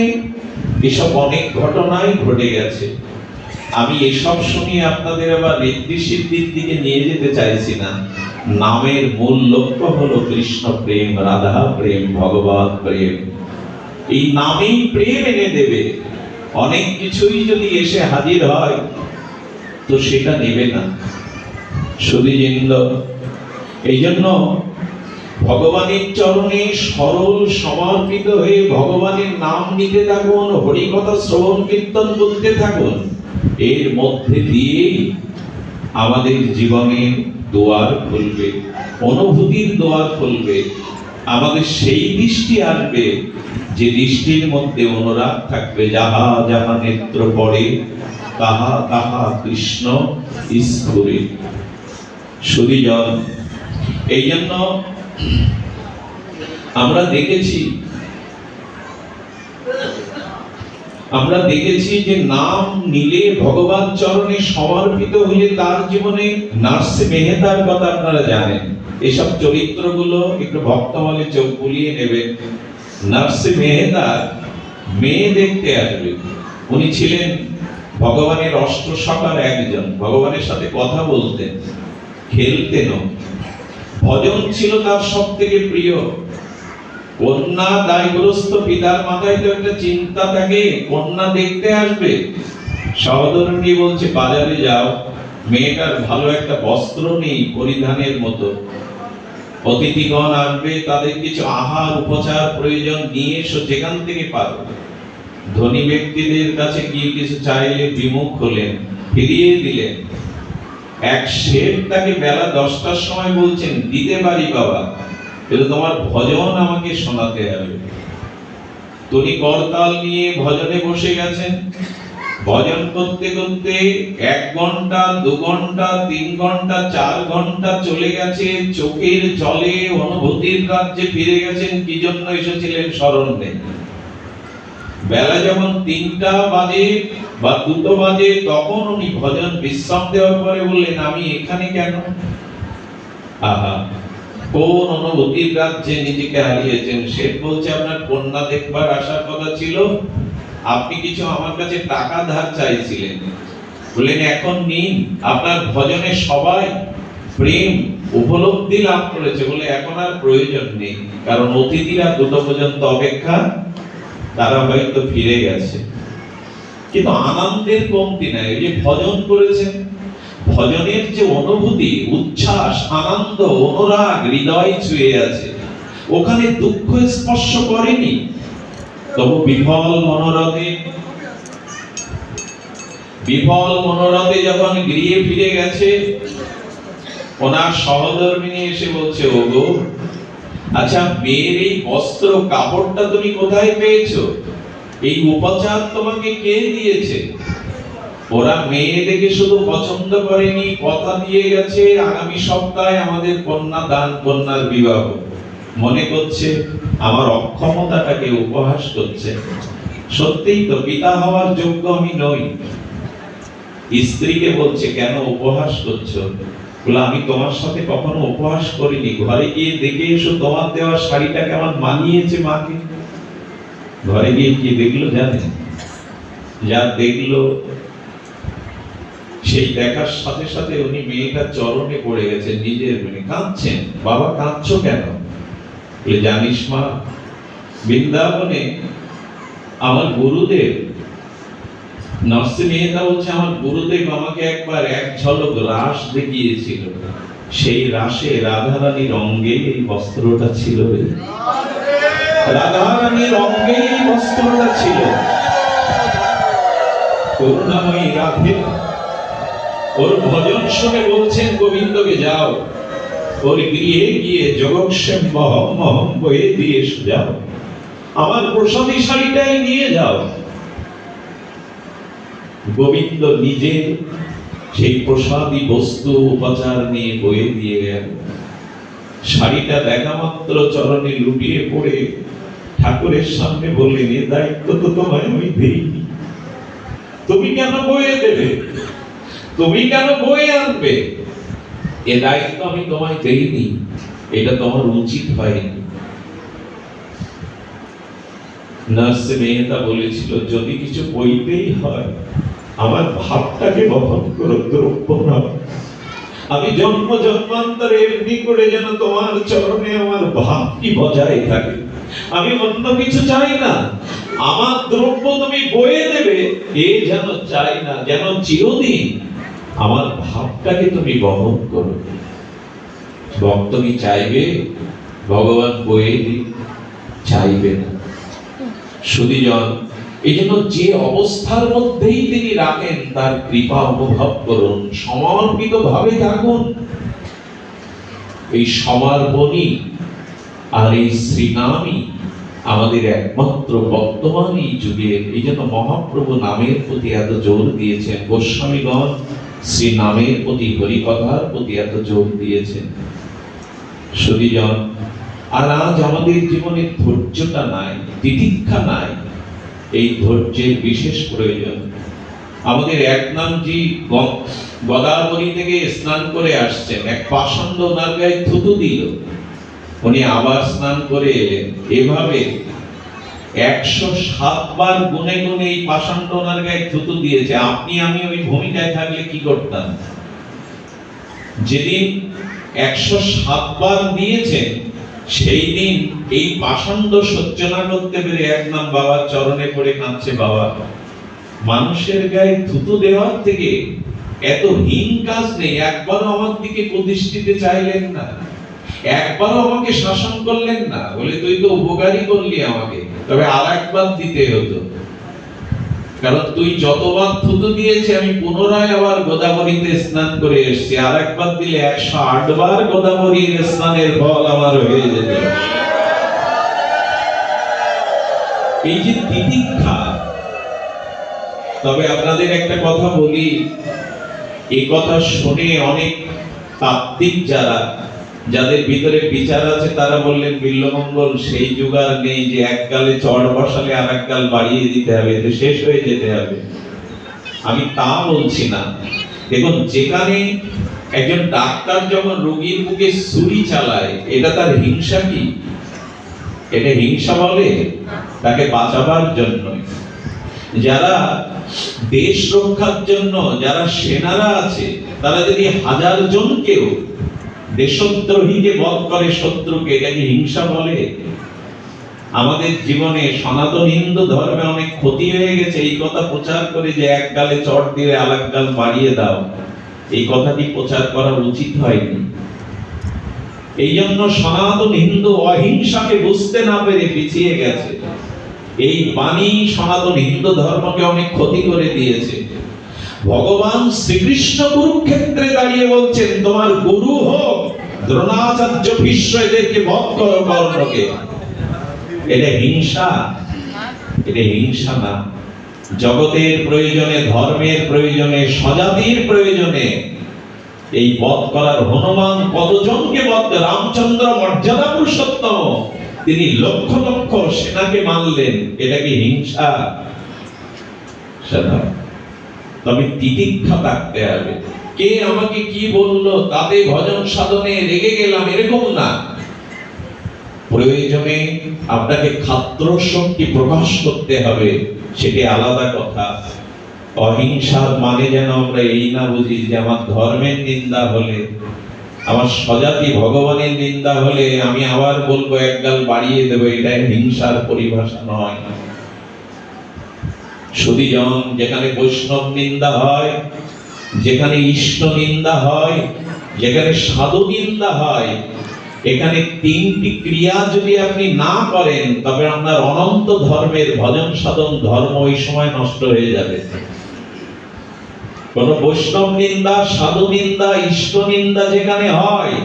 এসব অনেক ঘটনাই ঘটে গেছে। আমি এসব শুনিয়ে আপনাদের আবার ঋদ্ধি সিদ্ধির দিকে নিয়ে যেতে চাইছি না। নামের মূল লক্ষ্য হলো কৃষ্ণ প্রেম, রাধা প্রেম, ভগবত প্রেম। এই নামেই প্রেম এনে দেবে। অনেক কিছুই যদি এসে হাজির হয় তো সেটা নেবে না। সুধীবৃন্দ, এই জন্য ভগবানের চরণে সরল সমর্পিত হয়ে ভগবানের নাম নিতে থাকুন, হরিকথা শ্রবণ কীর্তন করতে থাকুন। এর মধ্যে দিয়েই আমাদের জীবনের দুয়ার খুলবে, অনুভূতির দুয়ার খুলবে। আমাদের সেই দৃষ্টি আসবে যে দৃষ্টির মধ্যে অনুরাগ থাকবে, যাহা যাহা নেত্র পড়ে তাহা তাহা কৃষ্ণ স্ফুরে। সুধীজন, এই জন্য আমরা দেখেছি যে নাম নিলে ভগবান চরণে সমর্পিত হয়ে তার জীবনে নার্সে মেহতার কথা আপনারা জানেন। এসব চরিত্রগুলো একটু ভক্তমলে চোখ বুলিয়ে নেবে। নার্সে মেহতা মেয়ে দেখতে আসবে। উনি ছিলেন ভগবানের অষ্ট সখার একজন, ভগবানের সাথে কথা বলতেন, খেলতেনও, ভজন ছিল তার সব থেকে প্রিয়। কন্যা দায়গ্রস্ত পিতার মাথায় তো একটা চিন্তা থাকে, কন্যা দেখতে আসবে। সহধর্মী বলছে বাজারে যাও, মেয়েটার ভালো একটা বস্ত্র নেই পরিধানের মতো, অতিথিগণ আসবে, তাদের কিছু আহার উপচার প্রয়োজন, নিয়ে এসো যেখান থেকে পারো। ধনী ব্যক্তিদের কাছে গিয়ে কিছু চাইলে বিমুখ হলেন, ফিরিয়ে দিলেন। এক শেঠ তাকে বেলা 10টার সময় বলছেন, দিতে পারি বাবা, কিন্তু তোমার ভজন আমাকে শোনাতে হবে। তিনি করতাল নিয়ে ভজনে বসে গেছেন। ভজন করতে করতে 1 ঘন্টা, 2 ঘন্টা, 3 ঘন্টা, 4 ঘন্টা চলে গেছে। চোখের জলে অনুভূতির রাজ্যে ফিরে গেছেন। কি জন্য এসেছিলেন স্মরণ নেই। বেলা যখন 3টা বাজে বা 2টো বাজে, তখন উনি ভজন বিশ্রাম দেওয়ার পরে বললেন, আমি এখানে কেন? আহা, কোন অনুভূতির রাজ্যে নিজেকে হারিয়েছেন। শেঠ বলছে, আপনার কন্যা দেখবার আসার কথা ছিল, আপনি কিছু আমার কাছে টাকা ধার চাইছিলেন, বললেন এখন নিন। আপনার ভজনে সবাই প্রেম উপলব্ধি লাভ করেছে বলে এখন আর প্রয়োজন নেই, কারণ অতিথিরা 2টো পর্যন্ত অপেক্ষা, তারা হয়তো ফিরে গেছে। কিন্তু আনন্দের কমতি নাই। এই যে ভজন করেছেন, ভজনের যে অনুভূতি, উচ্ছ্বাস, আনন্দ, অনুরাগ হৃদয় ছুঁয়ে আছে, ওখানে দুঃখ স্পর্শ করেনি। তবু বিফল মনোরথে যখন গৃহে ফিরে গেছে, ওনার সহধর্মিনী এসে বলছে, ওগো আচ্ছা, মেয়ের এই বস্ত্র কাপড়টা তুমি কোথায় পেয়েছো? এই উপচার তোমাকে কে দিয়েছে? ওরা মেয়ে দেখে শুধু পছন্দ করেনি, কথা দিয়ে গেছে আগামী সপ্তাহে আমাদের কন্যা দান, কন্যার বিবাহ। মনে করছে আমার অক্ষমতাটাকে উপহাস করছে। সত্যিই তো পিতা হওয়ার যোগ্য আমি নই। স্ত্রীকে বলছে, কেন উপহাস করছো? বলে, আমি তোমার সাথে কখনো উপহাস করিনি। ঘরে গিয়ে দেখে এসো তোমার দেওয়া শাড়িটা কেমন মানিয়েছে মাকে। ঘরে গিয়ে কি দেখলো জানেন? যা দেখলো সেই দেখার সাথে সাথে উনি মেয়েটার চরণে পড়ে গেছেন, নিজের মেয়ে কাঁদছেন। বাবা কাঁদছো কেন? বলে, জানিস মা, বৃন্দাবনে আমার গুরুদেব, নার্সি মেয়েটা বলছে, আমার গুরুদেব আমাকে একবার এক ঝলক রাস দেখিয়েছিল। সেই রাসে রাধারানীর অঙ্গে এই বস্ত্রটা ছিল। রাধারানীর অঙ্গে এই বস্ত্রটা ছিল। করুণাময়ী রাধে ওর ভজন শুনে বলছেন গোবিন্দকে, যাও ওর গৃহে গিয়ে জগৎসেম মহম মহম বয়ে দিয়ে যাও, আমার প্রসাদী শাড়িটাই নিয়ে যাও। গোবিন্দ নিজে সেই প্রসাদী বস্তু উপচার নিয়ে বয়ে দিয়ে গেল। শাড়িটা দেখা মাত্র চরণে লুটিয়ে পড়ে ঠাকুরের সামনে বললেন, এ দায়িত্ব তো তোমায় আমি দেইনি, তুমি কেন বয়ে দেবে, তুমি কেন বয়ে আনবে? এ দায়িত্ব আমি তোমায় দেইনি, এটা তোমার উচিত হয়নি। নার্স মেয়েটা বলেছিল, যদি কিছু বইতেই হয় আমার ভাবটাকে বহন করো, দ্রব্য নয়। আমি জন্ম জন্মান্তরে এমনি করে যেন তোমার চরণে আমার ভাবটি বজায় থাকে, আমি অন্য কিছু চাই না। আমার দ্রব্য তুমি বয়ে দেবে এ যেন চাই না, যেন চিরদিন আমার ভাবটাকে তুমি বহন করো। ভক্ত কি চাইবে ভগবান বয়ে দিক? চাইবে না। সুধীজন, এই জন্য যে অবস্থার মধ্যেই তিনি রাখেন তার কৃপা অনুভব করুন, সমর্পিত ভাবে থাকুন। এই সমর্পণই আর এই শ্রীনামই আমাদের একমাত্র বর্তমান এই যুগের। এই জন্য মহাপ্রভু নামের প্রতি এত জোর দিয়েছেন, গোস্বামীগণ শ্রী নামের প্রতি, হরিকথার প্রতি এত জোর দিয়েছেন। সুধীজন, আর আজ আমাদের জীবনে ধৈর্যটা নাই, তিতিক্ষা নাই। এই ধৈর্যের বিশেষ প্রয়োজন। আমাদের এক নামজি গোদাবরী থেকে স্নান করে আসছেন, এক পাষণ্ড ওনার গায়ে থুতু দিল, উনি আবার স্নান করে এলেন। এভাবে 107 বার গুনে গুনে এই পাষণ্ড ওনার গায়ে থুতু দিয়েছে। আপনি আমি ওই ভূমিকায় থাকলে কি করতাম? যেদিন 107 বার দিয়েছেন সেই দিন এই পাষণ্ড সহ্য না করতে পেরে এক নাম বাবার চরণে পড়ে কাঁদছে, বাবা মানুষের গায়ে থুতু দেওয়ার থেকে এত হীন কাজ নেই। একবারও আমার দিকে প্রতিষ্ঠিতে চাইলেন না, একবারও আমাকে শাসন করলেন না, বলে তুই তো উপকারই করলি আমাকে, তবে আর একবার দিতে হতো, কারণ তুই যতবার থুতু দিয়েছে আমি পুনরায় আবার গোদাবরীতে স্নান করে এসেছি, আর একবার দিলে 108 বার গোদাবরীর স্নানের ফল আমার হয়ে যেত। এই যে তিতিক্ষা। তবে আপনাদের একটা কথা বলি, এই কথা শুনে অনেক তাত্ত্বিক যাদের ভিতরে বিচার আছে তারা বললেন, বিল্লমঙ্গল সেই যুগ আর নেই যে এক গালে চড় বসালে আর এক গাল বাড়িয়ে দিতে হবে, এটা শেষ হয়ে যেতে হবে। আমি তা বলছি না। দেখুন, যেখানে একজন ডাক্তার যখন রোগীর বুকে ছুরি চালায়, এটা তার হিংসা কি? এটা হিংসা বলে? তাকে বাঁচাবার জন্য। যারা দেশ রক্ষার জন্য যারা সেনারা আছে, তারা যদি 1000 জনকেও দেশদ্রোহীকে বধ করে, শত্রুকে, এটাকে হিংসা বলে? আমাদের জীবনে সনাতন হিন্দু ধর্মে অনেক ক্ষতি হয়ে গেছে এই কথা প্রচার করে যে এক গালে চড় দিয়ে আর এক গাল বাড়িয়ে দাও। এই কথাটি প্রচার করা উচিত হয়নি। এই জন্য সনাতন হিন্দু অহিংসাকে বুঝতে না পেরে পিছিয়ে গেছে। এই বাণী সনাতন হিন্দু ধর্মকে অনেক ক্ষতি করে দিয়েছে। ভগবান শ্রীকৃষ্ণ কুরুক্ষেত্রে দাঁড়িয়ে বলছেন, তোমার গুরু হোক দ্রোণাচার্য ভীষ্ম, এদেরকে বধ করো কর্ণকে। এটা হিংসা? এটা হিংসা না। জগতের প্রয়োজনে, ধর্মের প্রয়োজনে, স্বজাতির প্রয়োজনে এই বধ করার, হনুমান কতজনকে বধ, রামচন্দ্র মর্যাদা পুরুষোত্তম, তিনি লক্ষ লক্ষ সেনাকে মারলেন, এটা কি হিংসা? সেটা। তবে তিতিক্ষা থাকতে হবে। কে আমাকে কি বললো তাতে ভজন সাধনে রেগে গেলাম, এরকম না। প্রয়োজনে আপনাকে ক্ষাত্র শক্তি প্রকাশ করতে হবে, সেটি আলাদা কথা। অহিংসার মানে যেন আমরা এই না বুঝি যে আমার ধর্মের নিন্দা হলে, আমার স্বজাতি ভগবানের নিন্দা হলে আমি আবার বলবো একগাল বাড়িয়ে দেবো, এটা হিংসার পরিভাষা নয়। সুধীজন, যেখানে বৈষ্ণব নিন্দা হয়, যেখানে ইষ্ট নিন্দা হয়, যেখানে সাধু নিন্দা হয়, এখানে তিনটি ক্রিয়া যদি আপনি না করেন তবে আপনার অনন্ত ধর্মের ভজন সাধন ধর্ম ওই সময় নষ্ট হয়ে যাবে। কোন বৈষ্ণব নিন্দা, সাধু নিন্দা, ইষ্ট নিন্দা যেখানে হয়,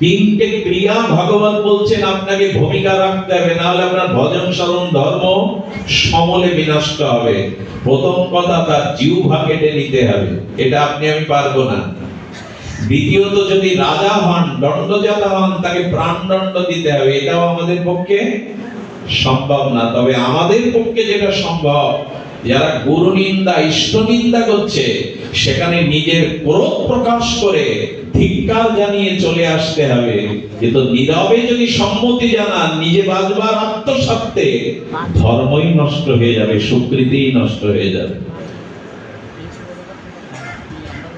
তিনটে ক্রিয়া ভগবান বলছেন আপনাকে ভূমিকা রাখতে হবে, নাহলে আপনার ভজন সাধন ধর্ম সমূলে বিনষ্ট হবে। প্রথম কথা, তার জিহ্বা কেটে নিতে হবে, এটা আপনি আমি পারবো না। দ্বিতীয়ত, যদি রাজা হন, দণ্ডজাতা হন, তাকে প্রাণদণ্ড দিতে হবে, এটাও আমাদের পক্ষে সম্ভব না। তবে আমাদের পক্ষে যেটা সম্ভব, যারা গুরু নিন্দা, ইষ্ট নিন্দা করছে, সেখানে নিজের ক্রোধ প্রকাশ করে ধিক্কার জানিয়ে চলে আসতে হবে। কিন্তু নীরবে যদি সম্মতি জানান, নিজে বাঁচবার আত্মস্বার্থে, ধর্মই নষ্ট হয়ে যাবে, সুকৃতিই নষ্ট হয়ে যাবে।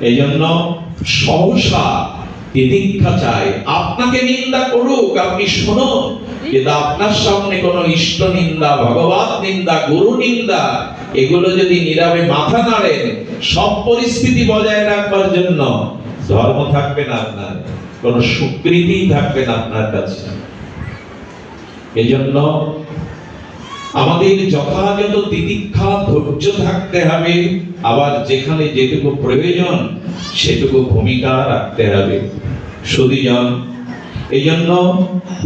এই জন্য সহসা তিতিক্ষা চাই, আপনাকে নিন্দা করুক, আপনি শুনুন, কিন্তু আপনার সামনে কোনো ইষ্ট নিন্দা, ভগবত নিন্দা, গুরু নিন্দা, এগুলো যদি নীরবে মাথা নাড়েন, সব পরিস্থিতি বজায় রাখবার জন্য, ধর্ম থাকবে না আপনার, কোনো সুকৃতি থাকবে না আপনার কাছে। এই জন্য আমাদের যথাযথ তিতিক্ষা, ধৈর্য থাকতে হবে, আবার যেখানে যেটুকু প্রয়োজন সেটুকু ভূমিকা রাখতে হবে। সুধীজন, এই জন্য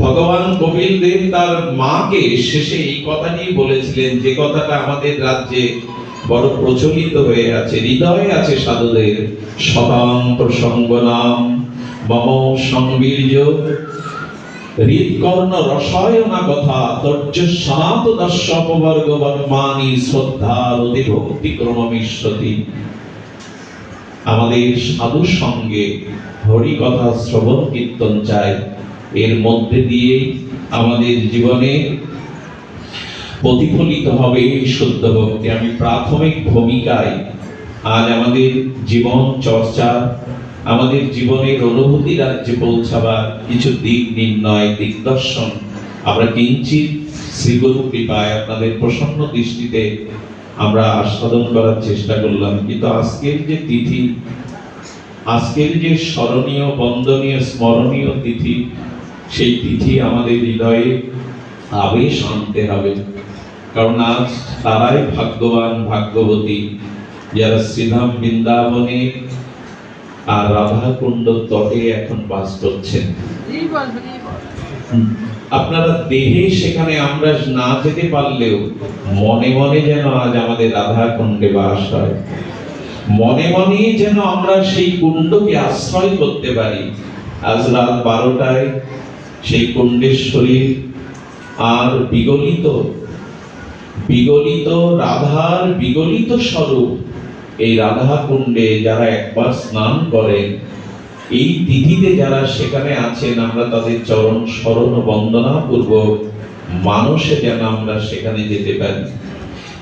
ভগবান কপিল দেব তার মাকে শেষে এই কথাটি বলেছিলেন, যে কথাটা আমাদের রাজ্যে বড় প্রচলিত হয়ে আছে, হৃদয়ে আছে সাধুদের, সদাং প্রসঙ্গ নাম মম সংবীর্য হৃৎকর্ণ রসায়না কথা তর্য সনাত দর্শপবর্গ বর্মানি শ্রদ্ধার অতি ভক্তি ক্রমমিশ্বতি। আমাদের সাধুর সঙ্গে হরি কথা শ্রবণ কীর্তন চাই, এর মধ্যে দিয়ে আমাদের জীবনে প্রতিফলিত হবে শুদ্ধ ভক্তি। আমি প্রাথমিক ভূমিকায় আজ আমাদের জীবন চর্চা, আমাদের জীবনের অনুভূতি রাজ্যে পৌঁছাবার কিছু দিক নির্ণয়, দিগদর্শন আমরা কিঞ্চিত শ্রীগুরু কৃপায় আপনাদের প্রসন্ন দৃষ্টিতে আমরা আস্বাদন করার চেষ্টা করলাম। কিন্তু আজকের যে তিথি, আজকের যে স্মরণীয়, বন্দনীয়, স্মরণীয় তিথি, সেই তিথি আমাদের হৃদয়ে আবেশ আনতে হবে। কারণ আজ তারাই ভাগ্যবান, ভাগ্যবতী, যারা শ্রীধাম বৃন্দাবনে আর রাধাকুণ্ড তটে এখন বাস করছেন। আপনারা দেহে সেখানে আমরা না যেতে পারলেও মনে মনে যেন আজ আমাদের রাধাকুণ্ডে বাস হয়, মনে মনে যেন আমরা সেই কুণ্ডকে আশ্রয় করতে পারি। আজ রাত 12টায় সেই কুণ্ডেশ্বরীর আর বিগলিত রাধার বিগলিত স্বরূপ এই রাধা কুণ্ডে যারা একবার স্নান করেন, এই তিথিতে যারা সেখানে আছেন, আমরা তাদের চরণ শরণ বন্দনা পূর্বক মানুষে যেন আমরা সেখানে যেতে পারি।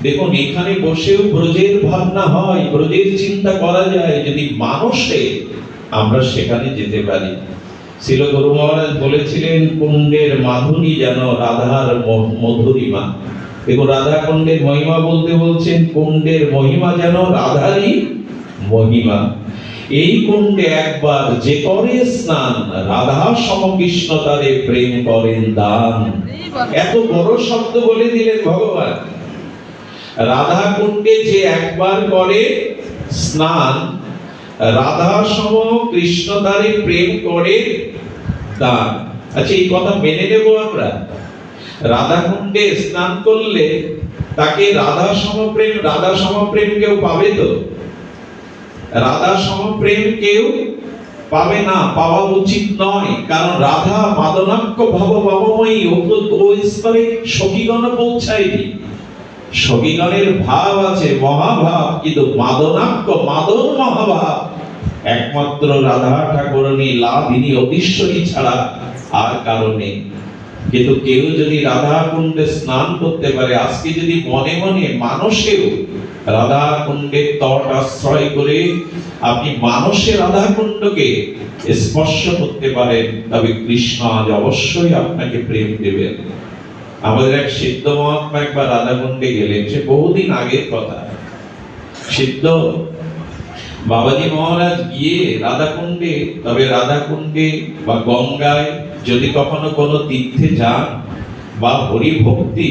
দেখুন, এখানে বসেও ব্রজের ভাবনা হয়, ব্রজের চিন্তা করা যায়, যদি মানুষে আমরা সেখানে যেতে পারি। শ্রীল গুরু মহারাজ বলেছিলেন, কুণ্ডের মাধুরী যেন রাধার মধুরিমা। দেখো, রাধা কুণ্ডের মহিমা বলতে বলছেন, কুণ্ডের মহিমা যেন রাধারই মহিমা। এই কুণ্ডে একবার যে করে স্নান, রাধা সম কৃষ্ণ তারে প্রেম করেন দান। এত বড় শব্দ বলে দিলেন ভগবান। রাধা কুণ্ডে যে একবার করে স্নান, রাধা সম কৃষ্ণ তারে প্রেম করে দান। আচ্ছা, এই কথা মেনে নেব আমরা? রাধা কুণ্ডে স্নান করলে তাকে রাধা সমপ্রেম কেউ পাবে তো? রাধা সমপ্রেম কেউ পাবে না, পাওয়া উচিত নয়। কারণ রাধা মাদনাক্য ভব ভবময়ী, ও স্তরে সখীগণ পৌঁছায়নি। সখীগণের ভাব আছে, মহাভাব, কিন্তু মাদনাক্য, মাদন মহাভাব একমাত্র রাধা ঠাকুরানী লাভিনী অধীশ্বরী ছাড়া আর কারণে। কিন্তু কেউ যদি রাধা কুণ্ডে স্নান করতে পারে, আজকে যদি মনে মনে মানুষেও রাধা কুণ্ডের তট আশ্রয় করে আপনি মানুষের রাধা কুণ্ডকে স্পর্শ করতে পারেন, তবে কৃষ্ণ আজ অবশ্যই আপনাকে প্রেম দেবেন। আমাদের এক সিদ্ধ মহাত্মা একবার রাধা কুণ্ডে গেলেন, সে বহুদিন আগের কথা। সিদ্ধ বাবাজি মহারাজ গিয়ে রাধা কুণ্ডে, তবে রাধা কুণ্ডে বা গঙ্গায় যদি কখনো কোনো তীর্থে যান বা হরি ভক্তি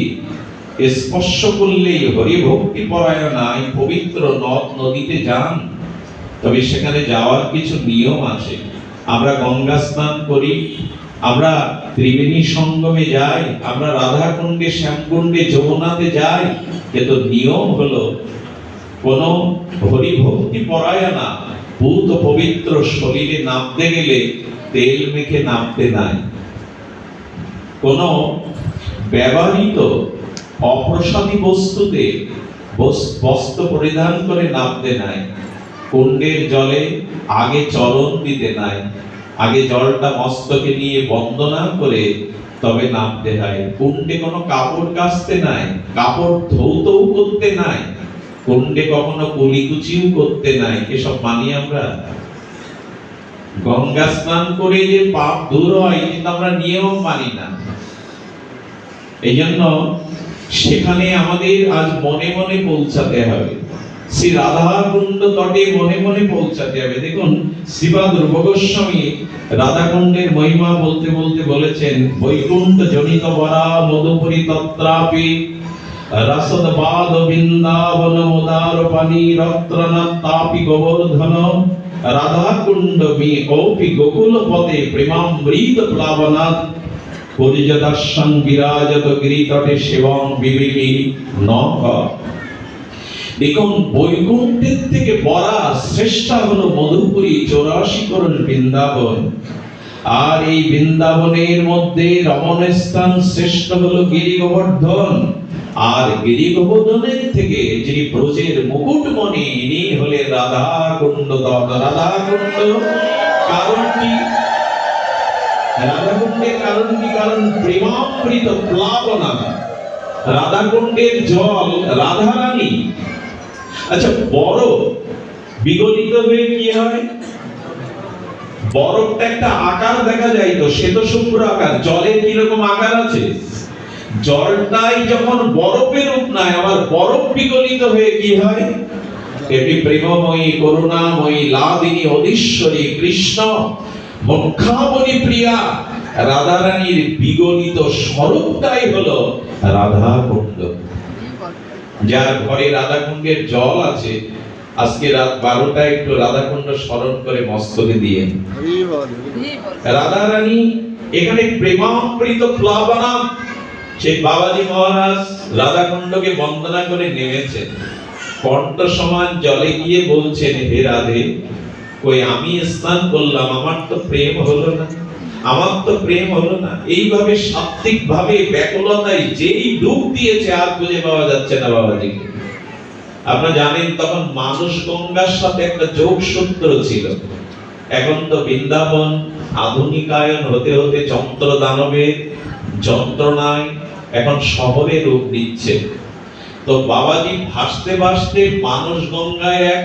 স্পর্শ করলেই, হরি ভক্তি পরায়ণায় পবিত্র নদ নদীতে যান, তবে সেখানে যাওয়ার কিছু নিয়ম আছে। আমরা গঙ্গা স্নান করি, আমরা ত্রিবেণী সঙ্গমে যাই, আমরা রাধা কুণ্ডে, শ্যামকুণ্ডে, যমুনাতে যাই, কিন্তু নিয়ম হলো কোন হরি ভক্তি পরায়ণা পূত পবিত্র শরীরে নামতে গেলে তেল মেখে নামতে নাই, কোন ব্যবহৃত অপ্রসাদী বস্তুতে বস্ত্র পরিধান করে নামতে নাই, কুণ্ডের জলে আগে চরণ দিতে নাই, আগে জলটা মস্তকে নিয়ে বন্দনা করে তবে নামতে হয়। কুণ্ডে কোনো কাপড় কাচতে নাই, কাপড় ধৌতও করতে নাই, কুণ্ডে কখনো কুলিকুচিও করতে নাই। এসব মানি আমরা? গঙ্গা স্নান করে যে পাপ দূর হয়, কিন্তু আমরা নিয়ম মানি না। এই জন্য সেখানে আমাদের আজ মনে মনে পৌঁছাতে হবে, শ্রী রাধা কুণ্ড তটে মনে মনে পৌঁছাতে হবে। দেখুন শ্রীপাদ রূপ গোস্বামী রাধা কুণ্ডের মহিমা বলতে বলতে বলেছেন, বৈকুণ্ঠ জনিত বরা মধুপুরী তত্রাপি রসদ বাদ বৃন্দাবন মোদার পানি রত্রনাত্তাপি গোবর্ধন রাধা কুণ্ড মি ওপি গোকুল পদে প্রেমামৃত প্লাবনাৎ পরিজদাসং বিরাজত গিরিতটে সেবং বিবেকী নখ। দেখুন বৈকুণ্ঠের থেকে বড় শ্রেষ্ঠ হলো মধুপুরী, 84 করোড় বৃন্দাবন। আর এই বৃন্দাবনের মধ্যে রমণ স্থান শ্রেষ্ঠ হলো গিরি গোবর্ধন। আর গিরি গোবর্ধনের থেকে যিনি ব্রজের মুকুটমণি, ইনি হলেন রাধা কুণ্ড তট। রাধা কুণ্ড কারণ কি? রাধা কুণ্ডের কারণ কি? কারণ প্রেমামৃত প্লাবনা, রাধা কুণ্ডের জল রাধা রানী। আচ্ছা, বরফ বিগলিত হয়ে কি হয়? বরফটা একটা আকার দেখা যায় তো, শ্বেতশুভ্র আকার। জলের কিরকম আকার আছে? জলটাই যখন বরফের রূপ নেয়, আবার বরফ বিগলিত হয়ে কি হয়? এটি প্রেমময়ী, করুণাময়ী, লাদিনী, অধীশ্বরী, কৃষ্ণ মুখাবলী প্রিয়া রাধা রানীর বিগলিত স্বরূপটাই হলো রাধা কুণ্ড। যার ঘরে রাধা কুণ্ডের জল আছে, আজকে রাত 12টায় একটু রাধা কুণ্ড স্মরণ করে মস্তকে দিয়ে। রাধা রানী এখানে প্রেমামৃত প্লাবনা। সেই বাবাজি মহারাজ রাধা কুণ্ডকে বন্দনা করে নেমেছেন, কণ্ঠ সমান জলে গিয়ে বলছেন, হে রাধে, কই আমি স্নান করলাম, আমার তো প্রেম হলো না, আমার তো প্রেম হলো না। এইভাবে সাত্ত্বিক ভাবে ব্যাকুলতায় যেই ডুব দিয়েছে, আর খুঁজে পাওয়া যাচ্ছে না বাবাজিকে। আপনারা জানেন তখন মানুষ গঙ্গার সাথে একটা যোগসূত্র ছিল। এখন তো বৃন্দাবন আধুনিকায়ন হতে হতে যন্ত্র দানবের যন্ত্রণায় এখন শহরে রূপ নিচ্ছে। তো বাবাজি ভাসতে ভাসতে মানুষ গঙ্গায় এক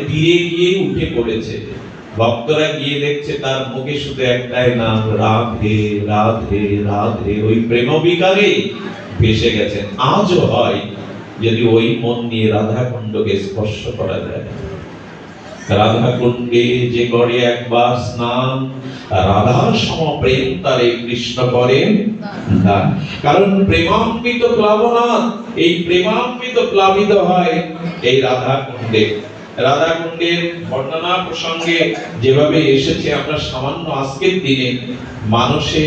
তীরে গিয়ে উঠে পড়েছে। ভক্তরা গিয়ে দেখছে তার মুখে শুধু একটাই নাম, রাধে রাধে রাধে। ওই প্রেম বিকারে ভেসে গেছেন। আজও হয় যদি ওই মন নিয়ে রাধা কুণ্ডকে স্পর্শ করা যায়। রাধা কুণ্ডে যে করে একবার স্নান, রাধার সম প্রেম তারে কৃষ্ণ করেন না। কারণ প্রেমামৃত প্লাবনা, এই প্রেমামৃত প্লাবিত হয় এই রাধা কুণ্ডে। রাধা কুণ্ডের বর্ণনা প্রসঙ্গে যেভাবে এসেছে, আমরা সামান্য আজকের দিনে মানুষে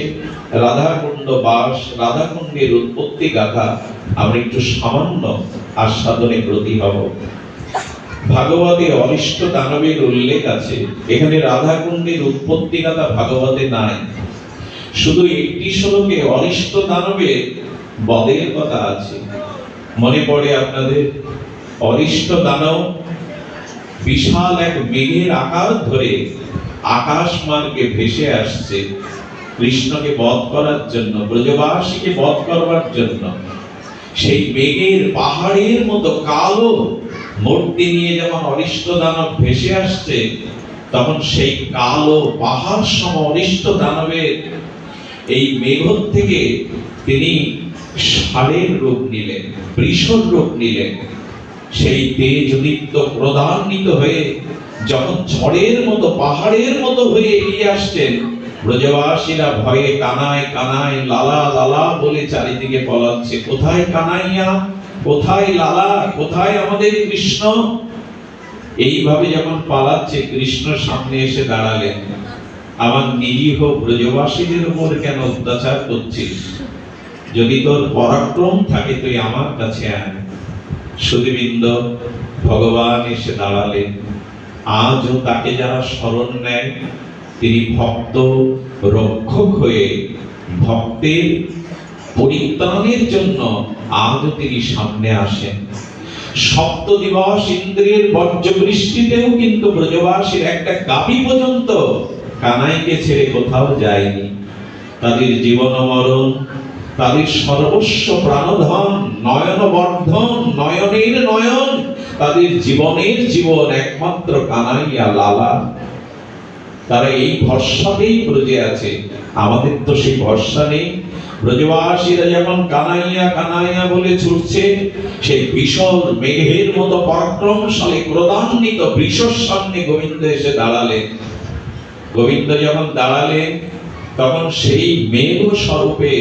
রাধা কুণ্ড বাস, রাধা কুণ্ডের উৎপত্তি গাথা আমরা একটু সামান্য আস্বাদনে ব্রতী হব। ভাগবতে অরিষ্ট দানবের উল্লেখ আছে, এখানে রাধা কুণ্ডের উৎপত্তি গাথা ভাগবতে নাই। শুধু একটি শ্লোকে অরিষ্ট দানবের বদের কথা আছে। মনে পড়ে আপনাদের? অরিষ্ট দানব বিশাল এক মেঘের আকার ধরে আকাশ মার্গে ভেসে আসছে কৃষ্ণকে বধ করার জন্য, ব্রজবাসীকে বধ করবার জন্য। সেই মেঘের পাহাড়ের মতো কালো মূর্তি নিয়ে যখন অরিষ্ট দানব ভেসে আসছে, তখন সেই কালো পাহাড় সম অরিষ্ট দানবের এই মেঘ থেকে তিনি ষাঁড়ের রূপ নিলেন, বৃষর রূপ নিলেন। সেই তেজদীপ্ত ক্রোধান্বিত হয়ে যখন ঝড়ের মতো পাহাড়ের মতো হয়ে এগিয়ে আসছেন, ব্রজবাসীরা ভয়ে কানায় কানায় লালা লালা বলে চারিদিকে পলাচ্ছে। কোথায় কানাইয়া, কোথায় লালা, কোথায় আমাদের কৃষ্ণ? এইভাবে যখন পালাচ্ছে, কৃষ্ণ সামনে এসে দাঁড়ালেন। আমার নিরীহ ব্রজবাসীদের উপর কেন অত্যাচার করছিস? যদি তোর পরাক্রম থাকে তুই আমার কাছে আয়। সুধীবৃন্দ, ভগবান এসে দাঁড়ালেন। আজও তাকে যারা শরণ নেয়, তিনি ভক্ত রক্ষক হয়ে ভক্তের পরিত্রাণের জন্য আজও তিনি সামনে আসেন। সপ্ত দিবস ইন্দ্রিয়ের বর্জ্য বৃষ্টিতেও কিন্তু ব্রজবাসীর একটা গাভী পর্যন্ত কানাইকে ছেড়ে কোথাও যায়নি। তাদের জীবন মরণ, তাদের সর্বস্ব প্রাণধন, নয়ন বর্ধন, নয়নের নয়ন, তাদের জীবনের জীবন একমাত্র কানাইয়া লালা। তারা এই ভরসাতেই ব্রজে আছে। আমাদের তো সেই ভরসা নেই। ব্রজবাসীরা যখন কানাইয়া কানাইয়া বলে ছুটছে, সেই বিশাল মেঘের মতো পরাক্রমশালী ক্রোধান্বিত বৃষর সামনে গোবিন্দ এসে দাঁড়ালেন। গোবিন্দ যখন দাঁড়ালেন, তখন সেই মেঘ স্বরূপে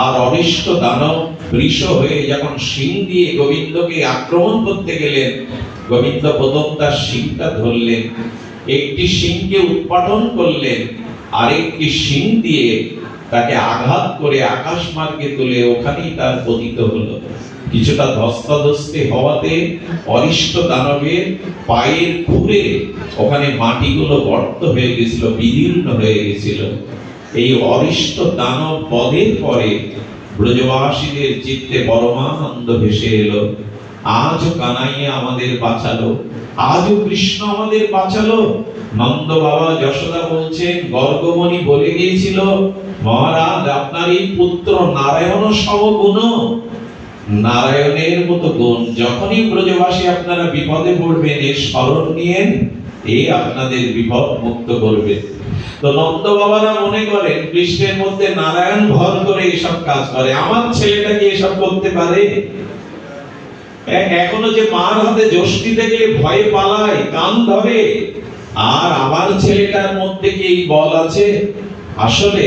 আর অরিষ্ট দানব বৃষ হয়ে যখন শিং দিয়ে গোবিন্দকে আক্রমণ করতে গেলেন, গোবিন্দ প্রথম তার শিংটা ধরলেন, একটি শিংকে উৎপাটন করলেন, আরেকটি শিং দিয়ে তাকে আঘাত করে আকাশ মার্গে তুলে ওখানেই তার পতিত হলো। কিছুটা ধস্তাধস্তি হওয়াতে অরিষ্ট দানবের পায়ের খুঁড়ে ওখানে মাটিগুলো গর্ত হয়ে গেছিল, বিদীর্ণ হয়ে গেছিল। এই অরিষ্ট দানব বধের পরে ব্রজবাসীদের চিত্তে পরমানন্দ ভেসে এলো। আজও কানাইয়া আমাদের বাঁচালো, আজও কৃষ্ণ আমাদের বাঁচালো। নন্দ বাবা যশোদা বলছেন, গর্গমণি বলে গিয়েছিল, মহারাজ আপনার এই পুত্র নারায়ণ সম গুণ, নারায়ণের মতো গুণ। যখনই ব্রজবাসী আপনারা বিপদে পড়বেন, এর স্মরণ নিয়েন, এ আপনাদের বিপদ মুক্ত করবে। তো নন্দ বাবারা মনে করেন কৃষ্ণের মধ্যে নারায়ণ ভর করে এসব কাজ করে। আমার ছেলেটা কি এসব করতে পারে? এখনো যে মার হাতে যষ্টিতে গেলে ভয়ে পালায়, কান ধরে, আর আমার ছেলেটার মধ্যে কি এই বল আছে? আসলে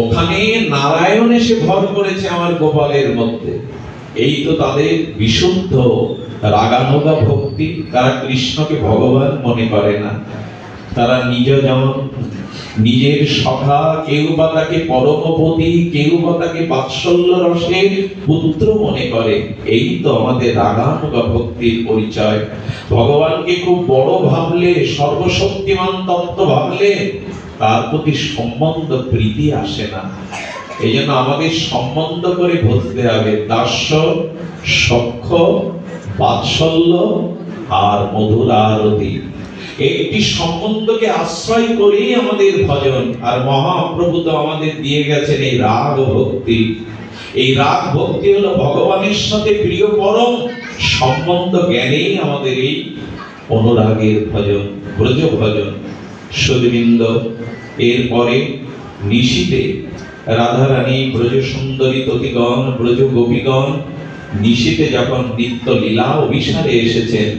ওখানে নারায়ণ এসে ভর করেছে আমার গোপালের মধ্যে। এই তো তাদের বিশুদ্ধ রাগানুগা ভক্তি। তারা কৃষ্ণকে ভগবান মনে করে না। তারা নিজের সখা, কেউ বা তাকে পরমপতি, কেউ বা তাকে বাৎসল্য রসের পুত্র মনে করে। এই তো আমাদের রাগানুগা ভক্তির পরিচয়। ভগবানকে খুব বড় ভাবলে, সর্বশক্তিমান তত্ত্ব ভাবলে তার প্রতি সম্বন্ধ প্রীতি আসে না। এই জন্য আমাদের সম্বন্ধ করে বুঝতে হবে দাস্য, সখ্য, বাৎসল্য আর মধুর আরতি। একটি সম্বন্ধকে আশ্রয় করেই আমাদের ভজন। আর মহাপ্রভু তো আমাদের দিয়ে গেছেন এই রাগ ভক্তি। এই রাগ ভক্তি হলো ভগবানের সাথে প্রিয় পরম সম্বন্ধ জ্ঞানেই আমাদের এই অনুরাগের ভজন, ব্রজ ভজন। সুধীবৃন্দ, এরপরে নিশীতে রাধারানী, ব্রজ সুন্দরী ততিগণ, ব্রজ গোপীগণ নিশীতে যখন নিত্য লীলা অভিসারে এসেছেন,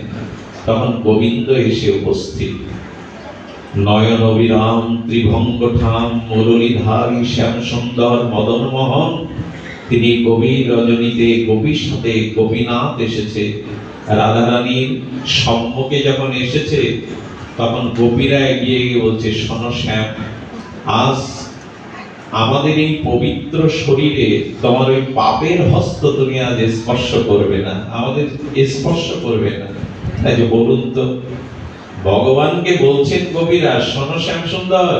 তখন গোবিন্দ এসে উপস্থিত। নয়ন অবিরাম ত্রিভঙ্গ ঠাম মুরলীধারী শ্যাম সুন্দর মদন মোহন, তিনি গভীর রজনীতে গোপীর সাথে গোপীনাথ এসেছে। রাধারানীর সম্মুখে যখন এসেছে, তখন গোপীরা এগিয়ে গিয়ে বলছে, শোনো শ্যাম, আজ আমাদের এই পবিত্র শরীরে তোমার ওই পাপের হস্ত তুমি আজ স্পর্শ করবে না, আমাদের স্পর্শ করবে না। তাই যে বলুন তো, ভগবানকে বলছেন কবিরা, শোনো শ্যাম সুন্দর,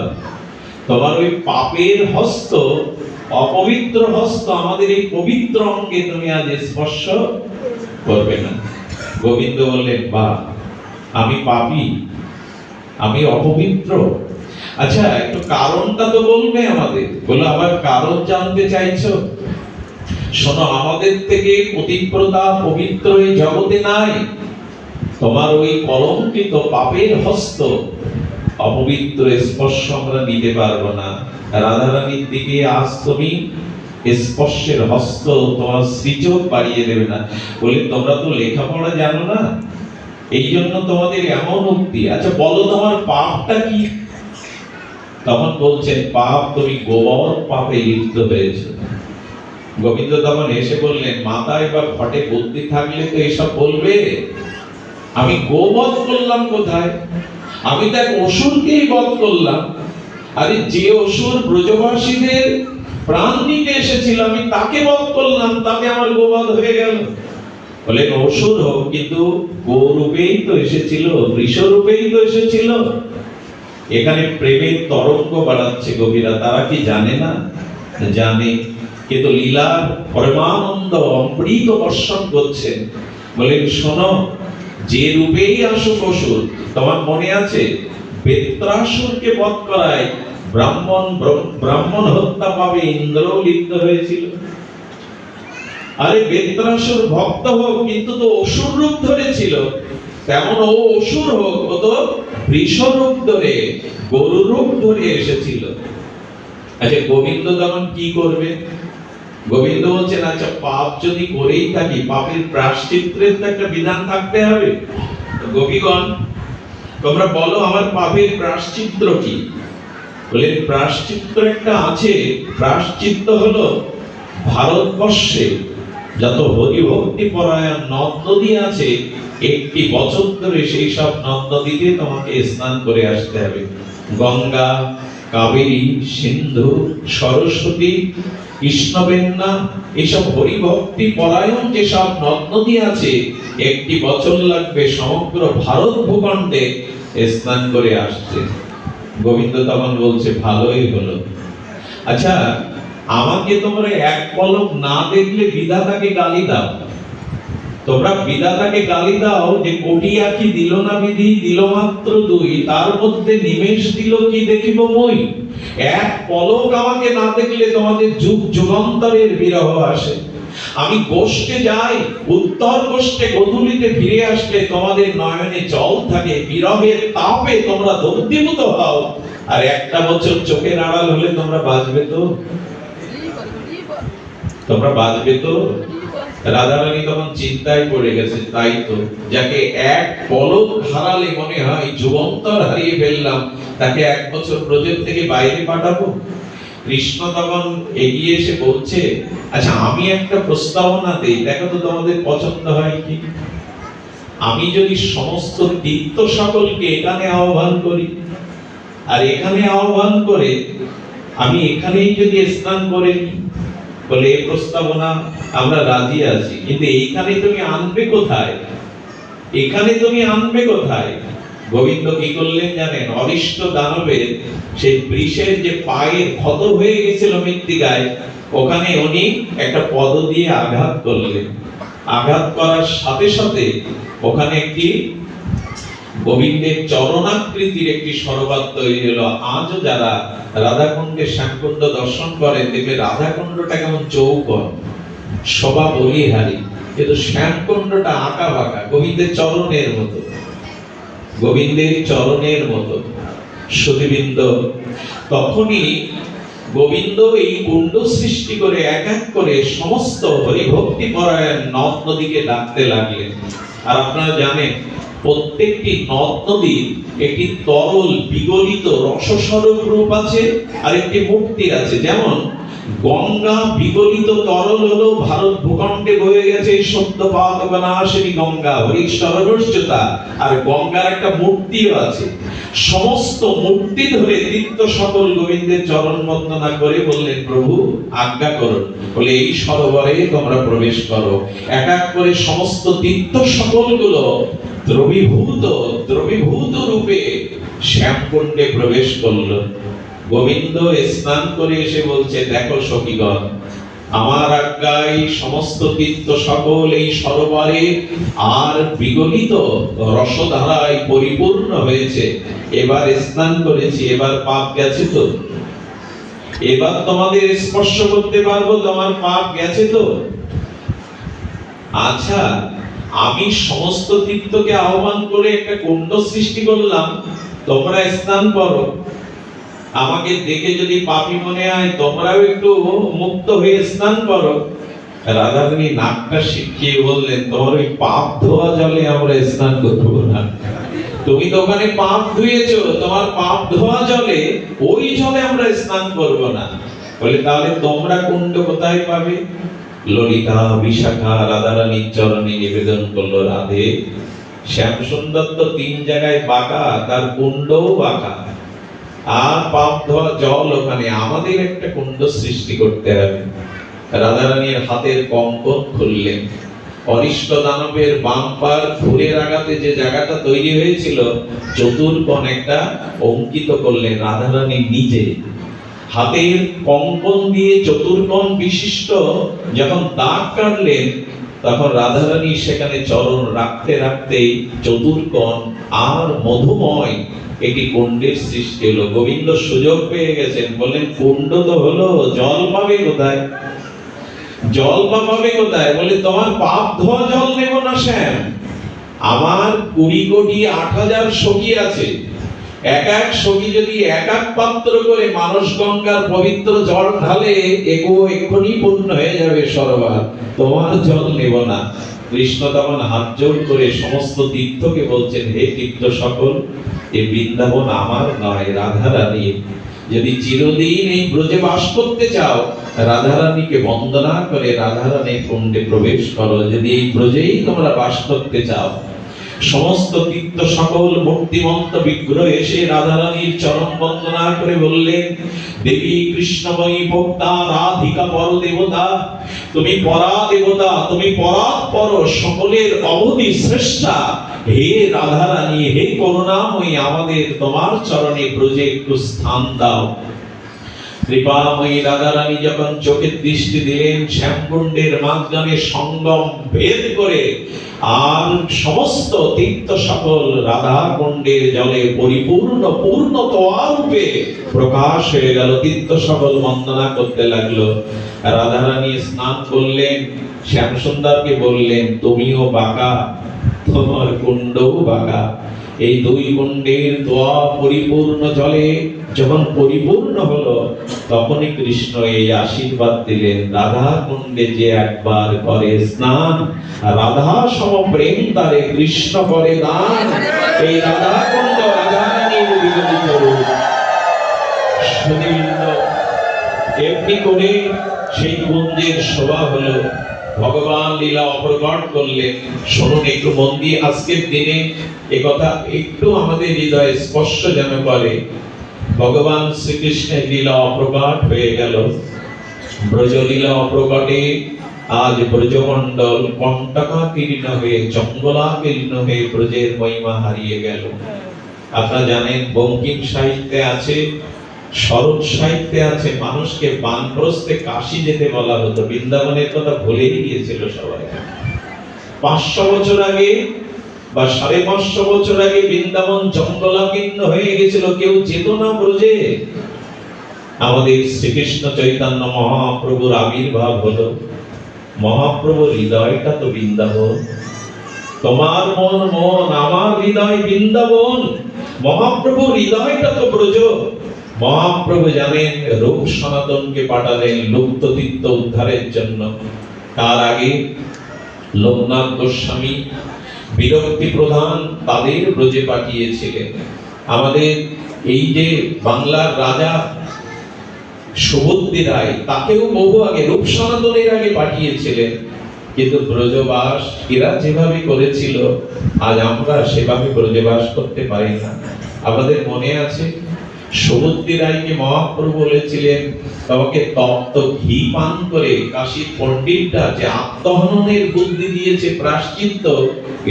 তোমার ওই পাপের হস্ত, অপবিত্র হস্ত আমাদের এই পবিত্র অঙ্গে তুমি আজ স্পর্শ করবে না। গোবিন্দ বললেন, বাহ, আমি পাপী, আমি অপবিত্র? আচ্ছা, একটু কারণটা তো বলবে আমাদের। বলে, আবার কারণ জানতে চাইছো? শোনো, আমাদের থেকে পতিব্রতা পবিত্র এই জগতে নাই। তোমার ওই কলঙ্কিত পাপের হস্ত, অপবিত্র স্পর্শ আমরা নিতে পারবো না। রাধারানীর দিকে আজ তুমি স্পর্শের হস্ত তোমার সৃচক বাড়িয়ে দেবে না। বলে তোমরা তো লেখাপড়া জানো না, এই জন্য তোমাদের এমন উক্তি। আচ্ছা বলো তোমার পাপটা কি? তখন বলছেন, পাপ, তুমি গোবর পাপে লিপ্ত হয়েছে। গোবিন্দ তখন এসে বললেন, মাথায় বা ঘটে বুদ্ধি থাকলে তো এসব বলবে। আমি গোবধ করলাম কোথায়? আমি তো এক অসুরকেই বধ করলাম। আরে যে অসুর ব্রজবাসীদের প্রাণ নিতে এসেছিল, আমি তাকে বধ করলাম, তাতে আমার গোবধ হয়ে গেল। বলেন অসুর হোক, কিন্তু গোরূপেই তো এসেছিল, বৃষরূপেই তো এসেছিল। এখানে প্রেমের তরঙ্গ বাড়াচ্ছে কবিরা, তারা কি জানে না? জানে, কিন্তু লীলার পরমানন্দ অমৃত বর্ষণ করছেন। বলেন শোনো, যে রূপেই আসুক অসুর, তোমার মনে আছে বেত্রাসুরকে বধ করায় ব্রাহ্মণ হত্যা পাবে ইন্দ্র লিপ্ত হয়েছিল। আরে বেত্রাসুর ভক্ত হোক, কিন্তু তো অসুর রূপ ধরেছিল। তেমন ও অসুর হোক, ও তো বৃষ রূপ ধরে, গরু রূপ ধরে এসেছিল। আচ্ছা গোবিন্দ তখন কি করবে? গোবিন্দ বলছেন, আচ্ছা পাপ যদি করেই থাকি, পাপের প্রায়শ্চিত্তের তো একটা বিধান থাকতে হবে। গোপীগণ তোমরা বলো, আমার পাপের প্রায়শ্চিত্ত কি? বলে প্রায়শ্চিত্ত একটা আছে। প্রায়শ্চিত্ত হলো ভারতবর্ষে যত হরিভক্তি পরায়ণ নদ নদী আছে, একটি বছর ধরে সেই সব নদ নদীতে তোমাকে স্নান করে আসতে হবে। গঙ্গা, কাবেরী, সিন্ধু, সরস্বতী, কৃষ্ণবেন্না, এইসব হরিভক্তি পরায়ণ যেসব নদ নদী আছে, একটি বছর লাগবে সমগ্র ভারত ভূখণ্ডে স্নান করে আসতে। গোবিন্দ তখন বলছে, ভালোই হলো। আচ্ছা আমাকে তোমরা এক পলক না দেখলে বিধাতাকে গালি দাও। তোমরা বিধাতাকে গালি দাও যে কোটি আঁখি দিল না বিধি, দিল মাত্র দুই, তার মধ্যে নিমেষ দিল কি দেখিব মই। এক পলক আমাকে না দেখলে তোমাদের যুগ যুগান্তরের বিরহ আসে। আমি গোষ্ঠে যাই, উত্তর গোষ্ঠে গধূলিতে ফিরে আসলে তোমাদের নয়নে জল থাকে, বিরহের তাপে তোমরা দগ্ধীভূত হও। আর একটা বছর চোখের আড়াল হলে তোমরা বাঁচবে তো? তোমরা বাঁচবে তো? রাধারানী তখন চিন্তায় পড়ে গেছে, তাই তো, যাকে এক পলক হারালে মনে হয় যুগান্তর হারিয়ে ফেললাম, তাকে এক বছর ব্রজের থেকে বাইরে পাঠাবো? কৃষ্ণ তখন এগিয়ে এসে বলছে, আচ্ছা আমি একটা প্রস্তাবনা দেই, দেখো তো তোমাদের পছন্দ হয় কি। আমি যদি সমস্ত তীর্থ সকলকে এখানে আহ্বান করি, আর এখানে আহ্বান করে আমি এখানেই যদি স্নান করে নিই, বলে এই প্রস্তাবনা আমরা রাজি আছি, কিন্তু এইখানে তুমি আনবে কোথায়? এখানে তুমি আনবে কোথায়? গোবিন্দ কি করলেন জানেন? অরিষ্ট দানবের সেই বৃষের যে পায়ের ক্ষত হয়ে গেছিল মৃত্তিকায়, ওখানে উনি একটা পদ দিয়ে আঘাত করলেন। আঘাত করার সাথে সাথে ওখানে একটি গোবিন্দের চরণাকৃতির একটি সরোবর তৈরি হলো। আজও যারা রাধাকুণ্ডে শ্যামকুণ্ড দর্শন করেন, দেখবে রাধাকুণ্ডটা কেমন চৌকোন, শোভা বলিহারি, কিন্তু শ্যামকুণ্ডটা আঁকা বাঁকা, গোবিন্দের চরণের মতো, গোবিন্দের চরণের মতো। সুধীবৃন্দ, তখনই গোবিন্দ এই কুণ্ড সৃষ্টি করে এক এক করে সমস্ত হরিভক্তি পরায়ণ নদ নদীকে ডাকতে লাগলেন। আর আপনারা জানেন প্রত্যেকটি নদ নদীর একটি তরল বিগলিত রসস্বরূপ রূপ আছে, আর একটি মুক্তির আছে। যেমন গঙ্গা বিগলিত তরল হলো ভারত ভূখণ্ডে বয়ে গেছে সত্যপাত বনাশিনী গঙ্গা, হরিশ্বরস্যতা। আর গঙ্গার একটা মূর্তিও আছে। সমস্ত মূর্তি ধরে তীর্থ সকল গোবিন্দের চরণ বন্দনা করে বললেন, প্রভু আজ্ঞা করুন। বলে এই সরোবরে তোমরা প্রবেশ করো। এক এক করে সমস্ত তীর্থ সকলগুলো দ্রবীভূত রূপে শ্যামকুণ্ডে প্রবেশ করলো। গোবিন্দ স্নান করে এসে বলছে, দেখো সখীগণ, আমার আজ্ঞায় সমস্ত তীর্থ সকল এই সরোবরে আর বিগলিত রসধারায় পরিপূর্ণ হয়েছে। এবার স্নান করেছি, এবার পাপ গেছে তো? এবার তোমাদের স্পর্শ করতে পারবো, তোমার পাপ গেছে তো? আচ্ছা, আমি সমস্ত তীর্থকে আহ্বান করে একটা কুণ্ড সৃষ্টি করলাম, তোমরা স্নান করো। আমাকে দেখে যদি পাপী মনে হয়, তোমরাও একটু মুক্ত হয়ে স্নান করো। রাধারানী নাকটা শিখিয়ে বললেন, তোমার ওই পাপ ধোয়া জলে আমরা স্নান করবো না। তুমি তো ওখানে পাপ ধুয়েছো, তোমার পাপ ধোয়া জলে, ওই জলে আমরা স্নান করব না। বলে তাহলে তোমরা কুণ্ড কোথায় পাবে? ললিতা বিশাখা রাধারানীর চরণে নিবেদন করলো, রাধে শ্যাম সুন্দর তো 3 জায়গায় বাঁকা, তার কুণ্ডও বাঁকা, আর পাপ ধোয়া জল ওখানে, আমাদের একটা কুণ্ড সৃষ্টি করতে হবে। রাধারানীর হাতের কঙ্কন খুললেন, অরিষ্ট দানবের বাম পার ফুলের আঘাতে যে জায়গাটা তৈরি হয়েছিল, চতুর্কোণ একটা অঙ্কিত করলেন রাধারানী নিজে। হাতের কঙ্কন দিয়ে চতুর্কোণ বিশিষ্ট যখন দাগ কাটলেন, তখন রাধারানী সেখানে চরণ রাখতে রাখতেই চতুর্কোণ আর মধুময় একটি কুণ্ডের সৃষ্টি হলো। গোবিন্দ সুযোগ পেয়ে গেছেন, বললেন কুণ্ড তো হলো, জল পাবে কোথায়? জল পাবে কোথায়? বলে তোমার পাপ ধোয়া জল নেব না শ্যাম, আমার 20 কোটি 8,000 সখী আছে, এক এক সখী যদি এক এক পাত্র করে মানস গঙ্গার পবিত্র জল ঢালে, এক্ষুনি পূর্ণ হয়ে যাবে সরোবর, তোমার জল নেব না। কৃষ্ণ তখন হাত জোড় করে সমস্ত তীর্থকে বলছেন, হে তীর্থ সকল, এই বৃন্দাবন আমার নয়, রাধারানীর। যদি চিরদিন এই ব্রজে বাস করতে চাও, রাধারানীকে বন্দনা করে রাধারানীর কুণ্ডে প্রবেশ করো। যদি এই ব্রজেই তোমরা বাস করতে চাও, সমস্ত তীর্থ সকল মূর্তিমন্ত বিগ্রহ এসে রাধারানীর চরণ বন্দনা করে বললেন, দেবী কৃষ্ণময়ী ভক্তা রাধিকা পর দেবতা, তুমি পরা দেবতা, তুমি পরাৎপর, সকলের অবধি শ্রেষ্ঠা। হে রাধারানী, হে করুণাময়ী, আমাদের তোমার চরণে ব্রজে একটু স্থান দাও। কৃপাময়ী রাধারানী যখন চোখের দৃষ্টি দিলেন, শ্যামকুণ্ডের মাঝখানে সঙ্গম ভেদ করে আর সমস্ত তীর্থ সকল রাধা কুণ্ডের জলে পরিপূর্ণ পূর্ণতোয়া রূপে প্রকাশ হয়ে গেল। তীর্থ সকল বন্দনা করতে লাগলো। রাধারানী স্নান করলেন, শ্যামসুন্দরকে বললেন, তুমিও বাঁকা, তোমার কুণ্ডও বাঁকা। এই 2 কুণ্ডের দোয়া পরিপূর্ণ জলে যখন পরিপূর্ণ হলো, তখনই কৃষ্ণ এই আশীর্বাদ দিলেন, রাধা কুণ্ডে যে একবার করে স্নান, রাধা সম প্রেম তারে কৃষ্ণ করে দান। এই রাধা কুণ্ড রাধারানীর বিগলিত রূপ। সুধীবৃন্দ, এমনি করে সেই কুঞ্জের শোভা হলো। ভগবান লীলা অপ্রকট করলেন। শুনুন একটু মন দিয়ে, আজকের দিনে একথা একটু আমাদের হৃদয়ে স্পর্শ যেন করে। ভগবান শ্রীকৃষ্ণের লীলা অপ্রকট হয়ে গেল। ব্রজলীলা অপ্রকটে আজ ব্রজমণ্ডল কণ্টকাকীর্ণ হয়ে, জঙ্গলাকীর্ণ হয়ে ব্রজের মহিমা হারিয়ে গেল। আপনারা জানেন, বঙ্কিম সাহিত্যে আছে, শরৎ সাহিত্যে আছে, মানুষকে বানপ্রস্থে কাশী যেতে বলা হতো। বৃন্দাবনের কথা ভুলেই গিয়েছিল সবাই। 500 বছর আগে বা 550 বছর আগে বৃন্দাবন জঙ্গলাকীর্ণ হয়ে গেছিল, কেউ যেত না ব্রজে। আমাদের শ্রীকৃষ্ণ চৈতন্য মহাপ্রভুর আবির্ভাব হলো। মহাপ্রভুর হৃদয়টা তো বৃন্দাবন। তোমার মন মন, আমার হৃদয় বৃন্দাবন। মহাপ্রভুর হৃদয়টা তো ব্রজ। মহাপ্রভু জানেন, রূপ সনাতনকে পাঠালেন লুপ্ত তীর্থ উদ্ধারের জন্য। তার আগে লোকনাথ গোস্বামী বিরক্তি প্রধান তাদের ব্রজে পাঠিয়েছিলেন। আমাদের এই যে বাংলার রাজা সুবুদ্ধি রায়, তাকেও বহু আগে রূপ সনাতনের আগে পাঠিয়েছিলেন। কিন্তু ব্রজবাস এরা যেভাবে করেছিল, আজ আমরা সেভাবে ব্রজবাস করতে পারি না। আমাদের মনে আছে, সুবুদ্ধি রায়কে মহাপ্রভু বলেছিলেন, তোমাকে তপ্ত ঘি পান করে কাশীর পণ্ডিতটা যে আত্মহননের বুদ্ধি দিয়েছে, প্রায়শ্চিত্ত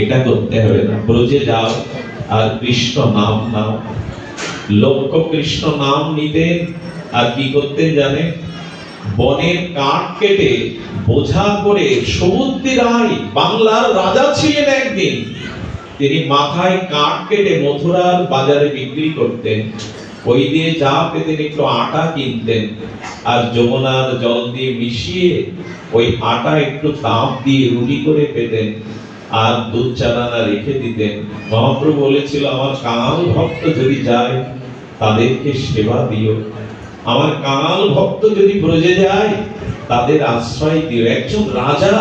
এটা করতে হবে না, ব্রজে যাও আর কৃষ্ণ নাম নাও। লক্ষ্য কৃষ্ণ নাম নিতেন, আর কি করতেন জানেন? বনের কাঠ কেটে বোঝা করে, সুবুদ্ধি রায় বাংলার রাজা ছিলেন একদিন, তিনি মাথায় কাঠ কেটে মথুরার বাজারে বিক্রি করতেন। ওই দিয়ে যা পেতেন একটু আটা কিনতেন, আর যমুনার জল দিয়ে মিশিয়ে ওই আটা একটু তাপ দিয়ে রুটি করে পেতেন, আর দুধ চালানা রেখে দিতেন। মহাপ্রভু বলেছিল, আমার কাঙাল ভক্ত যদি যায় তাদেরকে সেবা দিও, আমার কাঙাল ভক্ত যদি ব্রজে যায় তাদের আশ্রয় দিও। একজন রাজা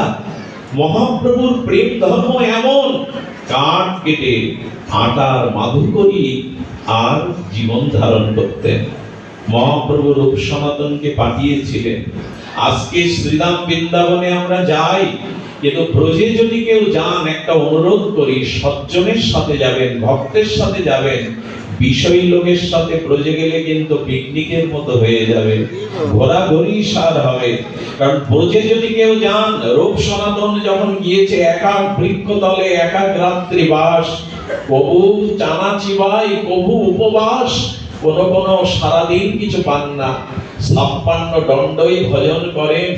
মহাপ্রভুর প্রেম ধর্ম এমন, কাঠ কেটে আটার মাধুকরী আর জীবন ধারণ করতেন। মহাপ্রভু রূপ সনাতনকে পাঠিয়েছিলেন। আজকে শ্রীরাম বৃন্দাবনে আমরা যাই, কিন্তু ব্রজে যদি কেউ যান, একটা অনুরোধ করি, সজ্জনের সাথে যাবেন, ভক্তের সাথে যাবেন। বিষয়ী লোকের সাথে ব্রজে গেলে কিন্তু পিকনিকের মতো হয়ে যাবে, ঘোরাঘুরি সার হবে। কারণ ব্রজে যদি কেউ যান, রূপ সনাতন যখন গিয়েছে একা বৃক্ষতলে একা রাত্রি বাস, কবু চানা চিবাই কবু উপবাস, কোন কোন সারাদিন কিছু পান না, 56 দণ্ডই ভজন করেন,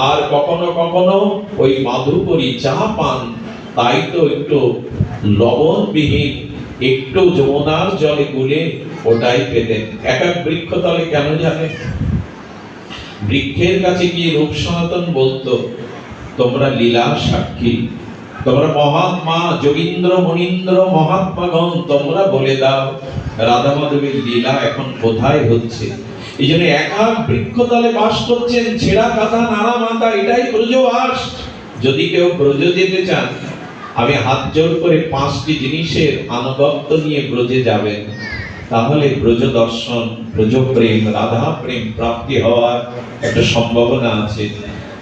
আর কখনো কখনো ওই মাধুকরী চা পান, তাই তো একটু লবণবিহীন একটু যমুনার জলে গুলে ওটাই পেতেন। এক এক বৃক্ষতলে কেন জানেন? বৃক্ষের কাছে গিয়ে রূপ সনাতন বলতো, তোমরা লীলা সাক্ষী, তোমরা মহাত্মা যোগীন্দ্র মনীন্দ্র মহাত্মাগণ, তোমরা বলে দাও রাধা মাধবের লীলা এখন কোথায় হচ্ছে। এই জন্য এক এক বৃক্ষতলে বাস করছেন, ছেঁড়া কাঁথা নাড়া মাথা, এটাই ব্রজবাস। যদি কেউ ব্রজ যেতে চান, আমি হাত জোর করে 5টি জিনিসের আনুগত্য নিয়ে ব্রজে যাবেন, তাহলে ব্রজ দর্শন, ব্রজ প্রেম, রাধা প্রেম প্রাপ্তি হওয়ার একটা সম্ভাবনা আছে।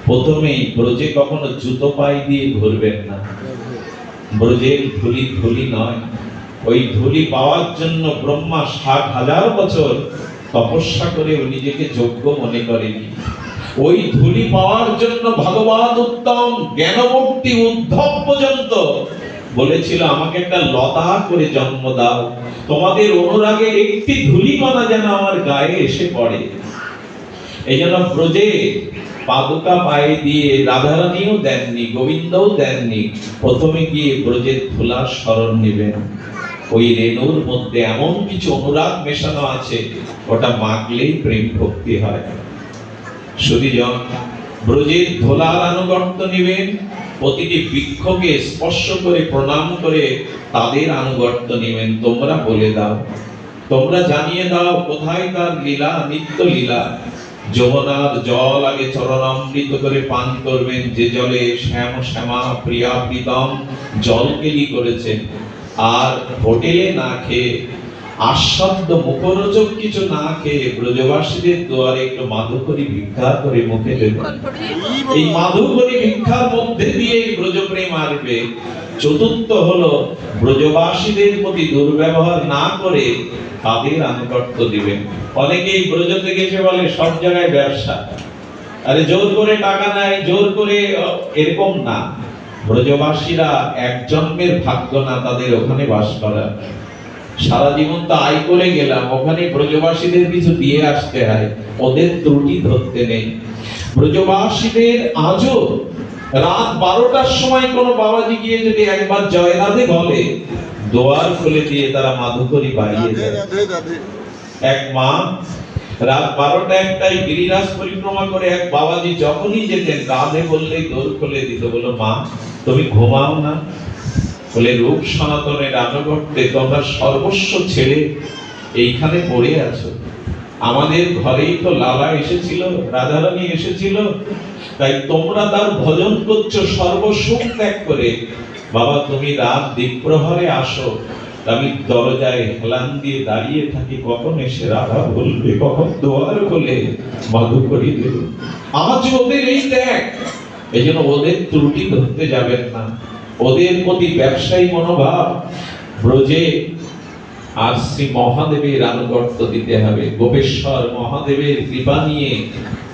প্রথমেই ব্রজে কখনো জুতো পায়ে দিয়ে ঘুরবেন না। ব্রজের ধুলি ধুলি নয়, ওই ধুলি পাওয়ার জন্য ব্রহ্মা 60,000 বছর তপস্যা করেও নিজেকে যোগ্য মনে করেনি। ওই ধুলি পাওয়ার জন্য ভগবান উত্তম জ্ঞানমূর্তি উদ্ধব পর্যন্ত বলেছিল, আমাকে একটা লতা করে জন্ম দাও, তোমাদের অনুরাগের একটি ধুলিকণা যেন আমার গায়ে এসে পড়ে। এই জন্য ব্রজে পাদুকা পায়ে দিয়ে রাধারানীও দেননি, গোবিন্দও দেননি। প্রথমে গিয়ে ব্রজের ধুলার শরণ নেবেন। ওই রেণুর মধ্যে এমন কিছু অনুরাগ মেশানো আছে, ওটা মাখলেই প্রেম ভক্তি হয়। সুধীজন, ব্রজের ধুলার আনুগত্য নেবেন, প্রতিটি বৃক্ষকে স্পর্শ করে প্রণাম করে তাদের আনুগত্য নেবেন। তোমরা বলে দাও, তোমরা জানিয়ে দাও কোথায় তার লীলা, নিত্য লীলা। যমুনার জল আগে চরণামৃত করে পান করবেন, যে জলে শ্যাম শ্যামা প্রিয়া প্রীতম জল কেলি করেছেন। আর হোটেলে না খেয়ে, আস্বাদ্য মুখরোচক কিছু না খেয়ে ব্রজবাসীদের দুয়ারে একটু মাধুকরী ভিক্ষা করে মুখে দেবেন। এই মাধুকরী ভিক্ষার মধ্যে দিয়ে ব্রজপ্রেম আসবে। চতুর্থ হলো, ব্রজবাসীদের প্রতি দুর্ব্যবহার না করে তাদের আনুগত্য দিবেন। অনেকেই ব্রজ থেকে এসে বলে সব জায়গায় ব্যবসা, আরে জোর করে টাকা নেয়, জোর করে, এরকম না। ব্রজবাসীরা এক জন্মের ভাগ্য না তাদের ওখানে বাস করা। সারা জীবন তো আয় করে গেলাম, ওখানে ব্রজবাসীদের কিছু দিয়ে আসতে হয়, ওদের ত্রুটি ধরতে নেই। ব্রজবাসীদের আজও রাত 12টার সময় কোনো বাবাজি গিয়ে যদি একবার জয় রাধে বলে, দোয়ার খুলে দিয়ে তারা মাধুকরী বাড়িয়ে দেয়। এক মা রাত 12টা-1টায় গিরিরাজ পরিক্রমা করে এক বাবাজি যখনই যেতেন, রাধে বললেই দোর খুলে দিত। বলো, মা তুমি ঘুমাও না? বলে, রূপ সনাতনের আনুগত্যে তোমরা সর্বস্ব ছেড়ে এইখানে পড়ে আছো। আমাদের ঘরেই তো লালা এসেছিল, রাধারানী এসেছিল, তাই তোমরা তার ভজন করছো সর্বসুখ ত্যাগ করে। বাবা তুমি রাত দ্বীপ্রহরে আসো, আমি দরজায় হেলান দিয়ে দাঁড়িয়ে থাকি, কখন এসে রাধা বলবে, কখন দোয়ার খোলে মাধুকরী দেবে। আজ ওদের এই ত্যাগ। এই জন্য ওদের ত্রুটি ধরতে যাবেন না, ওদের প্রতি ব্যবসায়ী মনোভাব। ব্রজে আর শ্রী মহাদেবের আনুগত্য দিতে হবে। গোপেশ্বর মহাদেবের কৃপা নিয়ে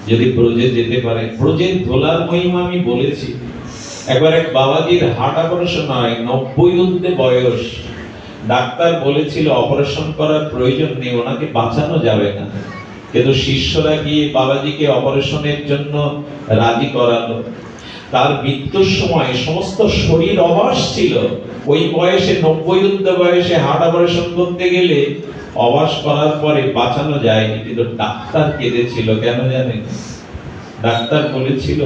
যদি ব্রজে যেতে পারে, ব্রজের ধোলার মহিমা আমি বলেছি। একবার এক বাবাজির হার্ট অপারেশন হয়, 90 বয়স। ডাক্তার বলেছিল অপারেশন করার প্রয়োজন নেই, ওনাকে বাঁচানো যাবে না। কিন্তু শিষ্যরা গিয়ে বাবাজিকে অপারেশনের জন্য রাজি করালো। তার মৃত্যুর সময় সমস্ত শরীর অবশ ছিল। ওই বয়সে 90 বয়সে হার্ট অপারেশন করতে গেলে অবাস করার পরে বাঁচানো যায়নি, কিন্তু ডাক্তার কেঁদেছিল। কেন জানেন? ডাক্তার বলেছিল,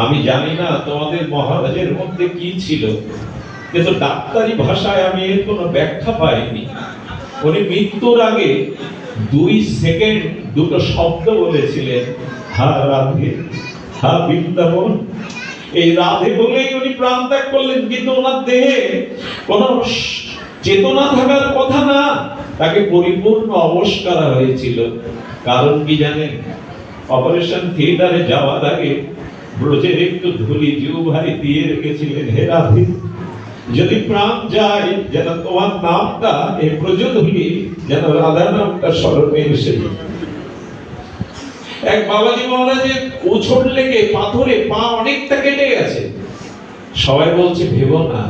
আমি জানি না তোমাদের মহারাজের মধ্যে কি ছিল, কিন্তু ডাক্তারি ভাষায় আমি এর কোনো ব্যাখ্যা পাইনি। উনি মৃত্যুর আগে 2 সেকেন্ড দুটো শব্দ বলেছিলেন, হা রাধে, হা বৃন্দাবন। এই রাধে বলেই উনি প্রাণ ত্যাগ করলেন, কিন্তু ওনার দেহে কোনো চেতনা থাকার কথা না, তাকে পরিপূর্ণ অবশ করা হয়েছিল। কারণ কি জানেন? অপারেশন থিয়েটারে যাওয়ার আগে ব্রজের একটু ধুলি জিহ্বায় দিয়ে রেখেছিলেন, হে রাধে, যদি প্রাণ যায় যেন তোমার নামটা এই ব্রজধুলি যেন রাধা নামটা স্মরণে এসে যায়। এক বাবাজি মহারাজের উছোট লেগে পাথরে পা অনেকটা কেটে গেছে। সবাই বলছে ভেবো না,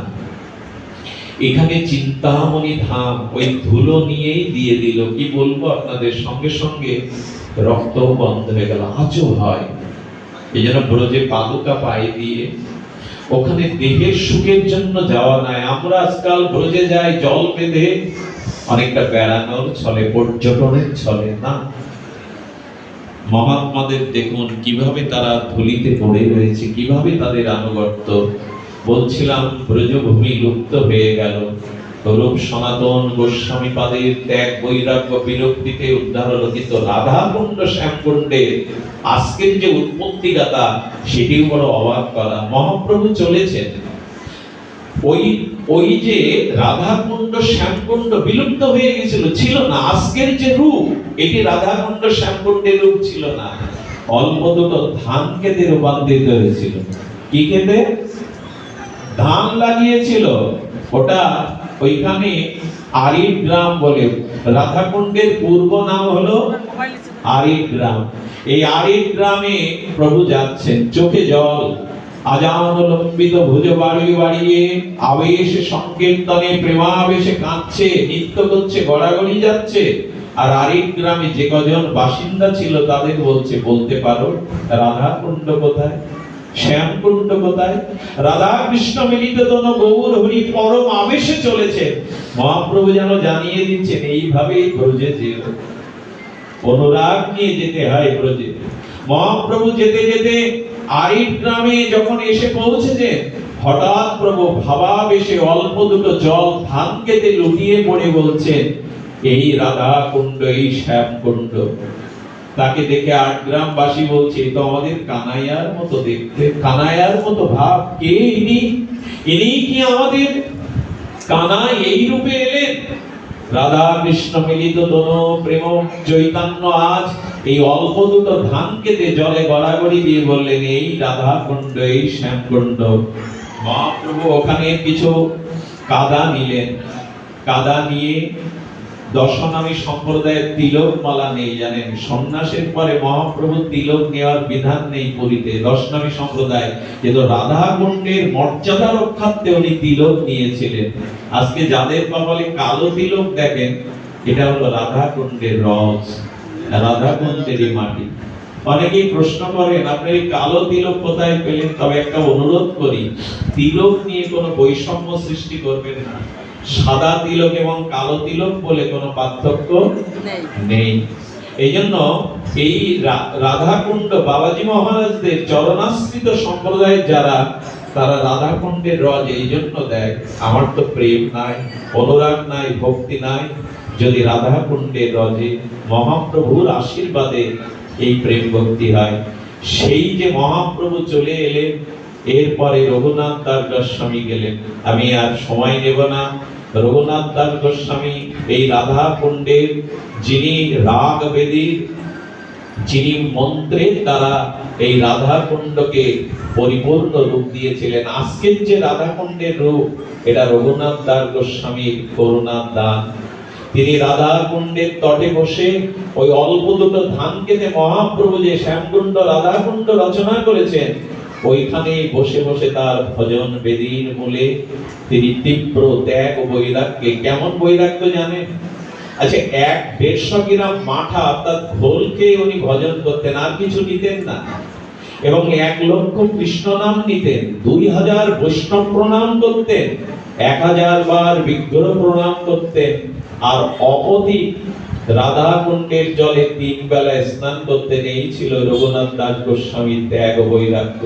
এখানে চিন্তামণি ধাম, ওই ধুলো নিয়েই দিয়ে দিল। কি বলবো আপনাদের, সঙ্গে সঙ্গে রক্ত বন্ধ হয়ে গেল। আজও হয়। এই জন্য ব্রজে পাদুকা পায়ে দিয়ে, ওখানে দেহের সুখের জন্য যাওয়া নাই। আমরা আজকাল ব্রজে যাই জল বেঁধে, অনেকটা বেড়ানোর ছলে, পর্যটনের ছলে না। মহাত্মাদের দেখুন কিভাবে তারা ধুলিতে পড়ে রয়েছে, কিভাবে তাদের আনুগত্য। বলছিলাম ব্রজভূমি লুপ্ত হয়ে গেল, রূপ সনাতন গোস্বামী পাদের ত্যাগ বৈরাগ্য বিরক্তিতে উদ্ধার হলো, কিন্তু রাধাকুণ্ড শ্যামকুণ্ডের আজকের যে উৎপত্তিগাতা, সেটিও বড় অবাক করা। মহাপ্রভু চলেছেন, ওই যে রাধাকুণ্ড শ্যামকুণ্ড বিলুপ্ত হয়ে গেছিল, ছিল না। আজকের যে রূপ, এটি রাধাকুণ্ড শ্যামকুণ্ডের রূপ ছিল না। অল্প দুটো ধান খেতে রূপান্তরিত হয়েছিল। কি খেতে? ধান লাগিয়েছিল। ওটা ওইখানে আরিড গ্রাম বলে। রাধাকুণ্ডের পূর্ব নাম হলো আরিড গ্রাম। এই আরিড গ্রামে প্রভু যাচ্ছেন, চোখে জল, আজানুলম্বিত ভুজ বাড়িয়ে বাড়িয়ে আবেশে সংকীর্তনে প্রেমাবেশে কাঁদছে, নৃত্য করছে, গড়াগড়ি যাচ্ছে। আর আরিড গ্রামে যে কজন বাসিন্দা ছিল তাদের বলছে, বলতে পারো রাধাকুণ্ড কোথায়, শ্যামকুণ্ড কোথায়? রাধা কৃষ্ণ মিলিত দোনো গৌর হরি পরম আবেশে চলেছে। মহাপ্রভু যেন জানিয়ে দিচ্ছেন, এইভাবেই ব্রজে যেও, অনুরাগ নিয়ে যেতে হয় ব্রজে। মহাপ্রভু যেতে যেতে আরিড গ্রামে যখন এসে পৌঁছেছেন, হঠাৎ প্রভু ভাবাবেশে অল্প দুটো জল ধান খেতে লুটিয়ে পড়ে বলছেন, এই রাধা কুণ্ড, এই শ্যামকুণ্ড। তাকে দেখে 8 গ্রামবাসী বলছে, তো আমাদের কানাইয়ার মতো দেখতে, কানাইয়ার মতো ভাব। কে ইনি? ইনি কি আমাদের কানাই এই রূপে এলেন? রাধা কৃষ্ণ মিলিত দোনো প্রেম চৈতন্য আজ এই অল্প দুটো ধান খেতে জলে গড়াগড়ি দিয়ে বললেন, এই রাধা কুণ্ড, এই শ্যামকুণ্ড। মহাপ্রভু ওখানে কিছু কাদা নিলেন। কাদা নিয়ে দশনামী সম্প্রদায়ের তিলক মালা নেই, জানেন? সন্ন্যাসের পরে মহাপ্রভু তিলক নেওয়ার বিধান নেই পুরীতে, দশনামী সম্প্রদায়। কিন্তু রাধাকুণ্ডের মর্যাদা রক্ষার্থে উনি তিলক নিয়েছিলেন। আজকে যাদের কপালে কালো তিলক দেখেন, এটা হলো রাধাকুণ্ডের রস, রাধাকুণ্ডেরই মাটি। অনেকেই প্রশ্ন করেন, আপনি এই কালো তিলক কোথায় পেলেন? তবে একটা অনুরোধ করি, তিলক নিয়ে কোনো বৈষম্য সৃষ্টি করবেন না। সাদা তিলক এবং কালো তিলক বলে কোনো পার্থক্য নেই। এই জন্য এই রাধাকুণ্ড বাবাজি মহারাজদের চরণাশ্রিত সম্প্রদায়ের যারা, তারা রাধাকুণ্ডের রস এই জন্য দেয়। আমার তো প্রেম নাই, অনুরাগ নাই, ভক্তি নাই। যদি রাধাকুণ্ডের রসে মহাপ্রভুর আশীর্বাদে এই প্রেম ভক্তি হয়, সেই যে মহাপ্রভু চলে এলেন, এরপরে রঘুনাথ দাস গোস্বামী গেলেন। আমি আর সময় নেব না। রঘুনাথ দাস গোস্বামী এই রাধা কুণ্ডের যিনি রাগ বেদীর, যিনি মন্ত্রের দ্বারা এই রাধা কুণ্ডকে পরিপূর্ণ রূপ দিয়েছিলেন। আজকের যে রাধা কুণ্ডের রূপ, এটা রঘুনাথ দাস গোস্বামীর করুণার দান। তিনি রাধা কুণ্ডের তটে বসে ওই অল্প দুটো ধান খেতে মহাপ্রভু যে শ্যামকুণ্ড রাধা কুণ্ড রচনা করেছেন, ওইখানে বসে বসে তার ভজন বেদীর মূলে তিনি তীব্র ত্যাগ ও বৈরাগ্যে, কেমন বৈরাগ্য জানেন? আচ্ছা, 150 গ্রাম মাঠা অর্থাৎ ঘোল খেয়ে উনি ভজন করতেন, আর কিছু নিতেন না। এবং 1 লক্ষ কৃষ্ণ নাম নিতেন, 2000 বৈষ্ণব প্রণাম করতেন, 1000 বার বিগ্রহ প্রণাম করতেন। আর অপদিক রাধা কুণ্ডের জলে 3 বেলা স্নান করতে নেই ছিল রঘুনাথ দাস গোস্বামীর ত্যাগ ও বৈরাগ্য।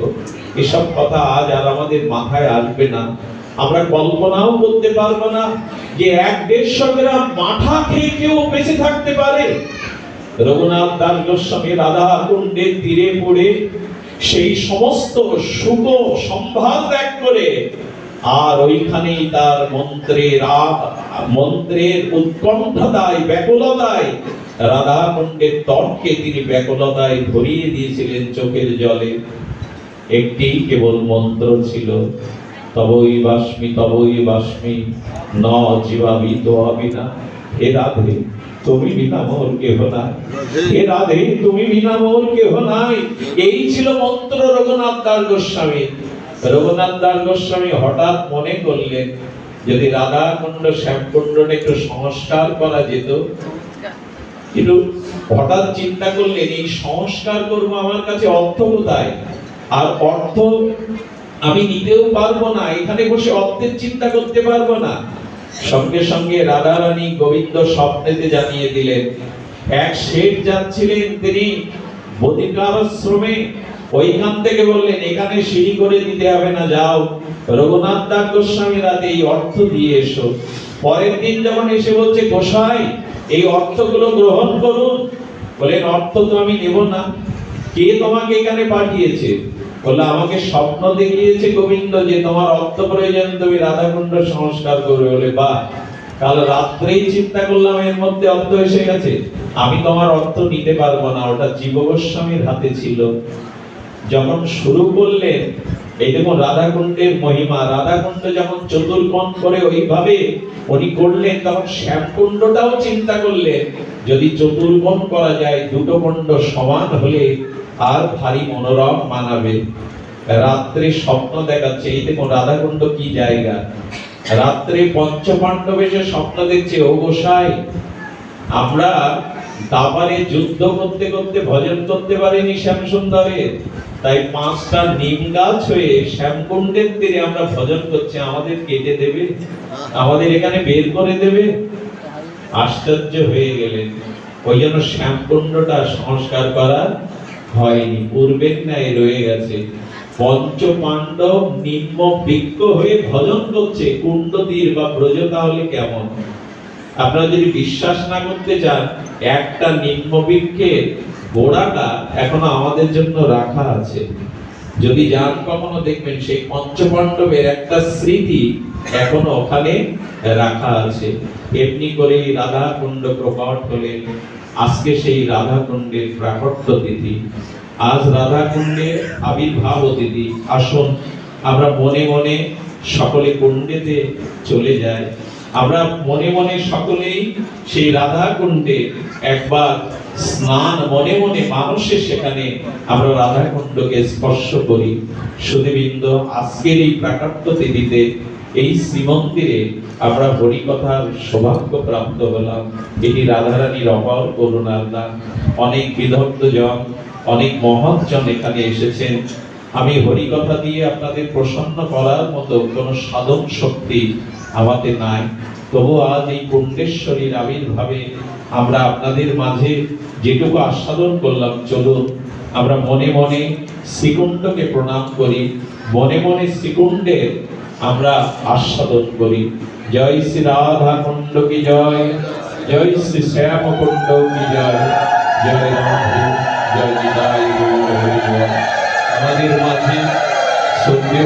এসব কথা আজ আর আমাদের মাথায় আসবে না, আমরা কল্পনাও করতে পারবো না যে 1-150 গ্রাম মাঠা খেয়ে কেউ বেঁচে থাকতে পারে। রঘুনাথ দাস গোস্বামী রাধা কুণ্ডের তীরে পড়ে সেই সমস্ত সুখ সম্ভার ত্যাগ করে আর ওইখানেই তার মন্ত্রের উৎকণ্ঠায় ব্যাকুলতায় রাধা কুণ্ডের তর্কে তিনি ব্যাকুলতায় ভরিয়ে দিয়েছিলেন চোখের জলে। একটি কেবল মন্ত্র ছিল, তবই বাস্মি ন জীবাবি তোয়াবি না। হে রাধে তুমি বিনা মোর কেহ নাই, হে রাধে তুমি বিনা মোর কেহ নাই। এই ছিল মন্ত্র রঘুনাথ দাস গোস্বামী। রঘুনাথ দাস গোস্বামী হঠাৎ মনে করলেন যদি রাধা কুণ্ড শ্যামকুণ্ডটা একটু সংস্কার করা যেত, কিন্তু হঠাৎ চিন্তা করলেন এই সংস্কার করবো, আমার কাছে অর্থ কোথায়? আর অর্থ আমি নিতেও পারবো না, এখানে বসে অর্থের চিন্তা করতে পারবো না। সঙ্গে সঙ্গে রাধা রানী গোবিন্দ স্বপ্নেতে জানিয়ে দিলেন। এক শেঠ যাচ্ছিলেন তিনি বদ্রিকার আশ্রমে, ওইখান থেকে বললেন এখানে সিঁড়ি করে দিতে হবে না, যাও রঘুনাথ দাস গোস্বামী রাতে এই অর্থ দিয়ে এসো। পরের দিন যখন এসে বলছে গোসাই এই অর্থগুলো গ্রহণ করুন, বলেন অর্থ তো আমি নেব না। কে তোমাকে এখানে পাঠিয়েছে? বলে আমাকে স্বপ্ন দেখিয়েছে গোবিন্দ যে তোমার অর্থ প্রয়োজন, তুমি রাধাকুণ্ড সংস্কার করবে। বলে বাহ, কাল রাত্রেই চিন্তা করলাম এর মধ্যে অর্থ এসে গেছে, আমি তোমার অর্থ নিতে পারবো না, ওটা জীব গোস্বামীর হাতে ছিল। যখন শুরু করলেন, এই দেখুন রাধাকুণ্ডের মহিমা, রাধাকুণ্ড যেমন চতুর্কোণ করে ওইভাবে উনি করলেন, তখন শ্যামকুণ্ডটাও চিন্তা করলেন যদি চতুর্কোণ করা যায়, দুটো কুণ্ড সমান হলে আর ভারী মনোরম মানাবে। রাত্রে স্বপ্ন দেখাচ্ছে, এই দেখুন রাধাকুণ্ড কি জায়গা। রাত্রে পঞ্চপাণ্ডব এসে স্বপ্ন দেখছে, ও গোসাই আমরা দাবারে যুদ্ধ করতে করতে ভজন করতে পারিনি শ্যাম সুন্দরে, তাই 5টা নিম গাছ হয়ে শ্যামকুণ্ডের তীরে আমরা ভজন করছি, আমাদের কেটে দেবে, আমাদের এখানে বের করে দেবে। আশ্চর্য হয়ে গেলেন। ওই জন্য শ্যামকুণ্ডটা সংস্কার করা হয়নি, পূর্বের ন্যায় রয়ে গেছে। পঞ্চ পাণ্ডব নিম্ন বৃক্ষ হয়ে ভজন করছে কুণ্ড তীর বা ব্রজ, তাহলে কেমন? আপনারা যদি বিশ্বাস না করতে চান, একটা নিম্ন বৃক্ষের গোড়াটা এখনো আমাদের জন্য রাখা আছে। যদি যান কখনো দেখবেন সেই পঞ্চপাণ্ডবের একটা স্মৃতি এখনো ওখানে রাখা আছে। এমনি করে রাধা কুণ্ড প্রকট হলেন। আজকে সেই রাধা কুণ্ডের প্রাকট্য তিথি, আজ রাধা কুণ্ডের আবির্ভাব তিথি। আসুন আমরা মনে মনে সকলে কুণ্ডেতে চলে যাই, আমরা মনে মনে সকলেই সেই রাধা কুণ্ডে একবার স্নান মনে মনে মানুষের সেখানে আমরা রাধা কুণ্ডকে স্পর্শ করি। সুধীবৃন্দ, আজকের এই প্রাকট্য তিথিতে এই শ্রীমন্দিরে আমরা হরিকথার সৌভাগ্য প্রাপ্ত হলাম। এটি রাধারানীর অপার করুণার দান। অনেক বিদগ্ধ জন, অনেক মহৎ জন এখানে এসেছেন। আমি হরিকথা দিয়ে আপনাদের প্রসন্ন করার মতো কোনো সাধন শক্তি আমাদের নাই, তবু আজ এই কুণ্ডেশ্বরীর আবির্ভাবে আমরা আপনাদের মাঝে যেটুকু আস্বাদন করলাম, চলুন আমরা মনে মনে শ্রীকুণ্ডকে প্রণাম করি, মনে মনে শ্রীকুণ্ডের আমরা আস্বাদন করি। জয় শ্রী রাধা কুণ্ড কি জয়, জয় শ্রী শ্যাম কুণ্ড কি জয়, জয় রাধে, জয় নিতাই গৌর হরি জয়। আমাদের মাঝে সন্ধ্যে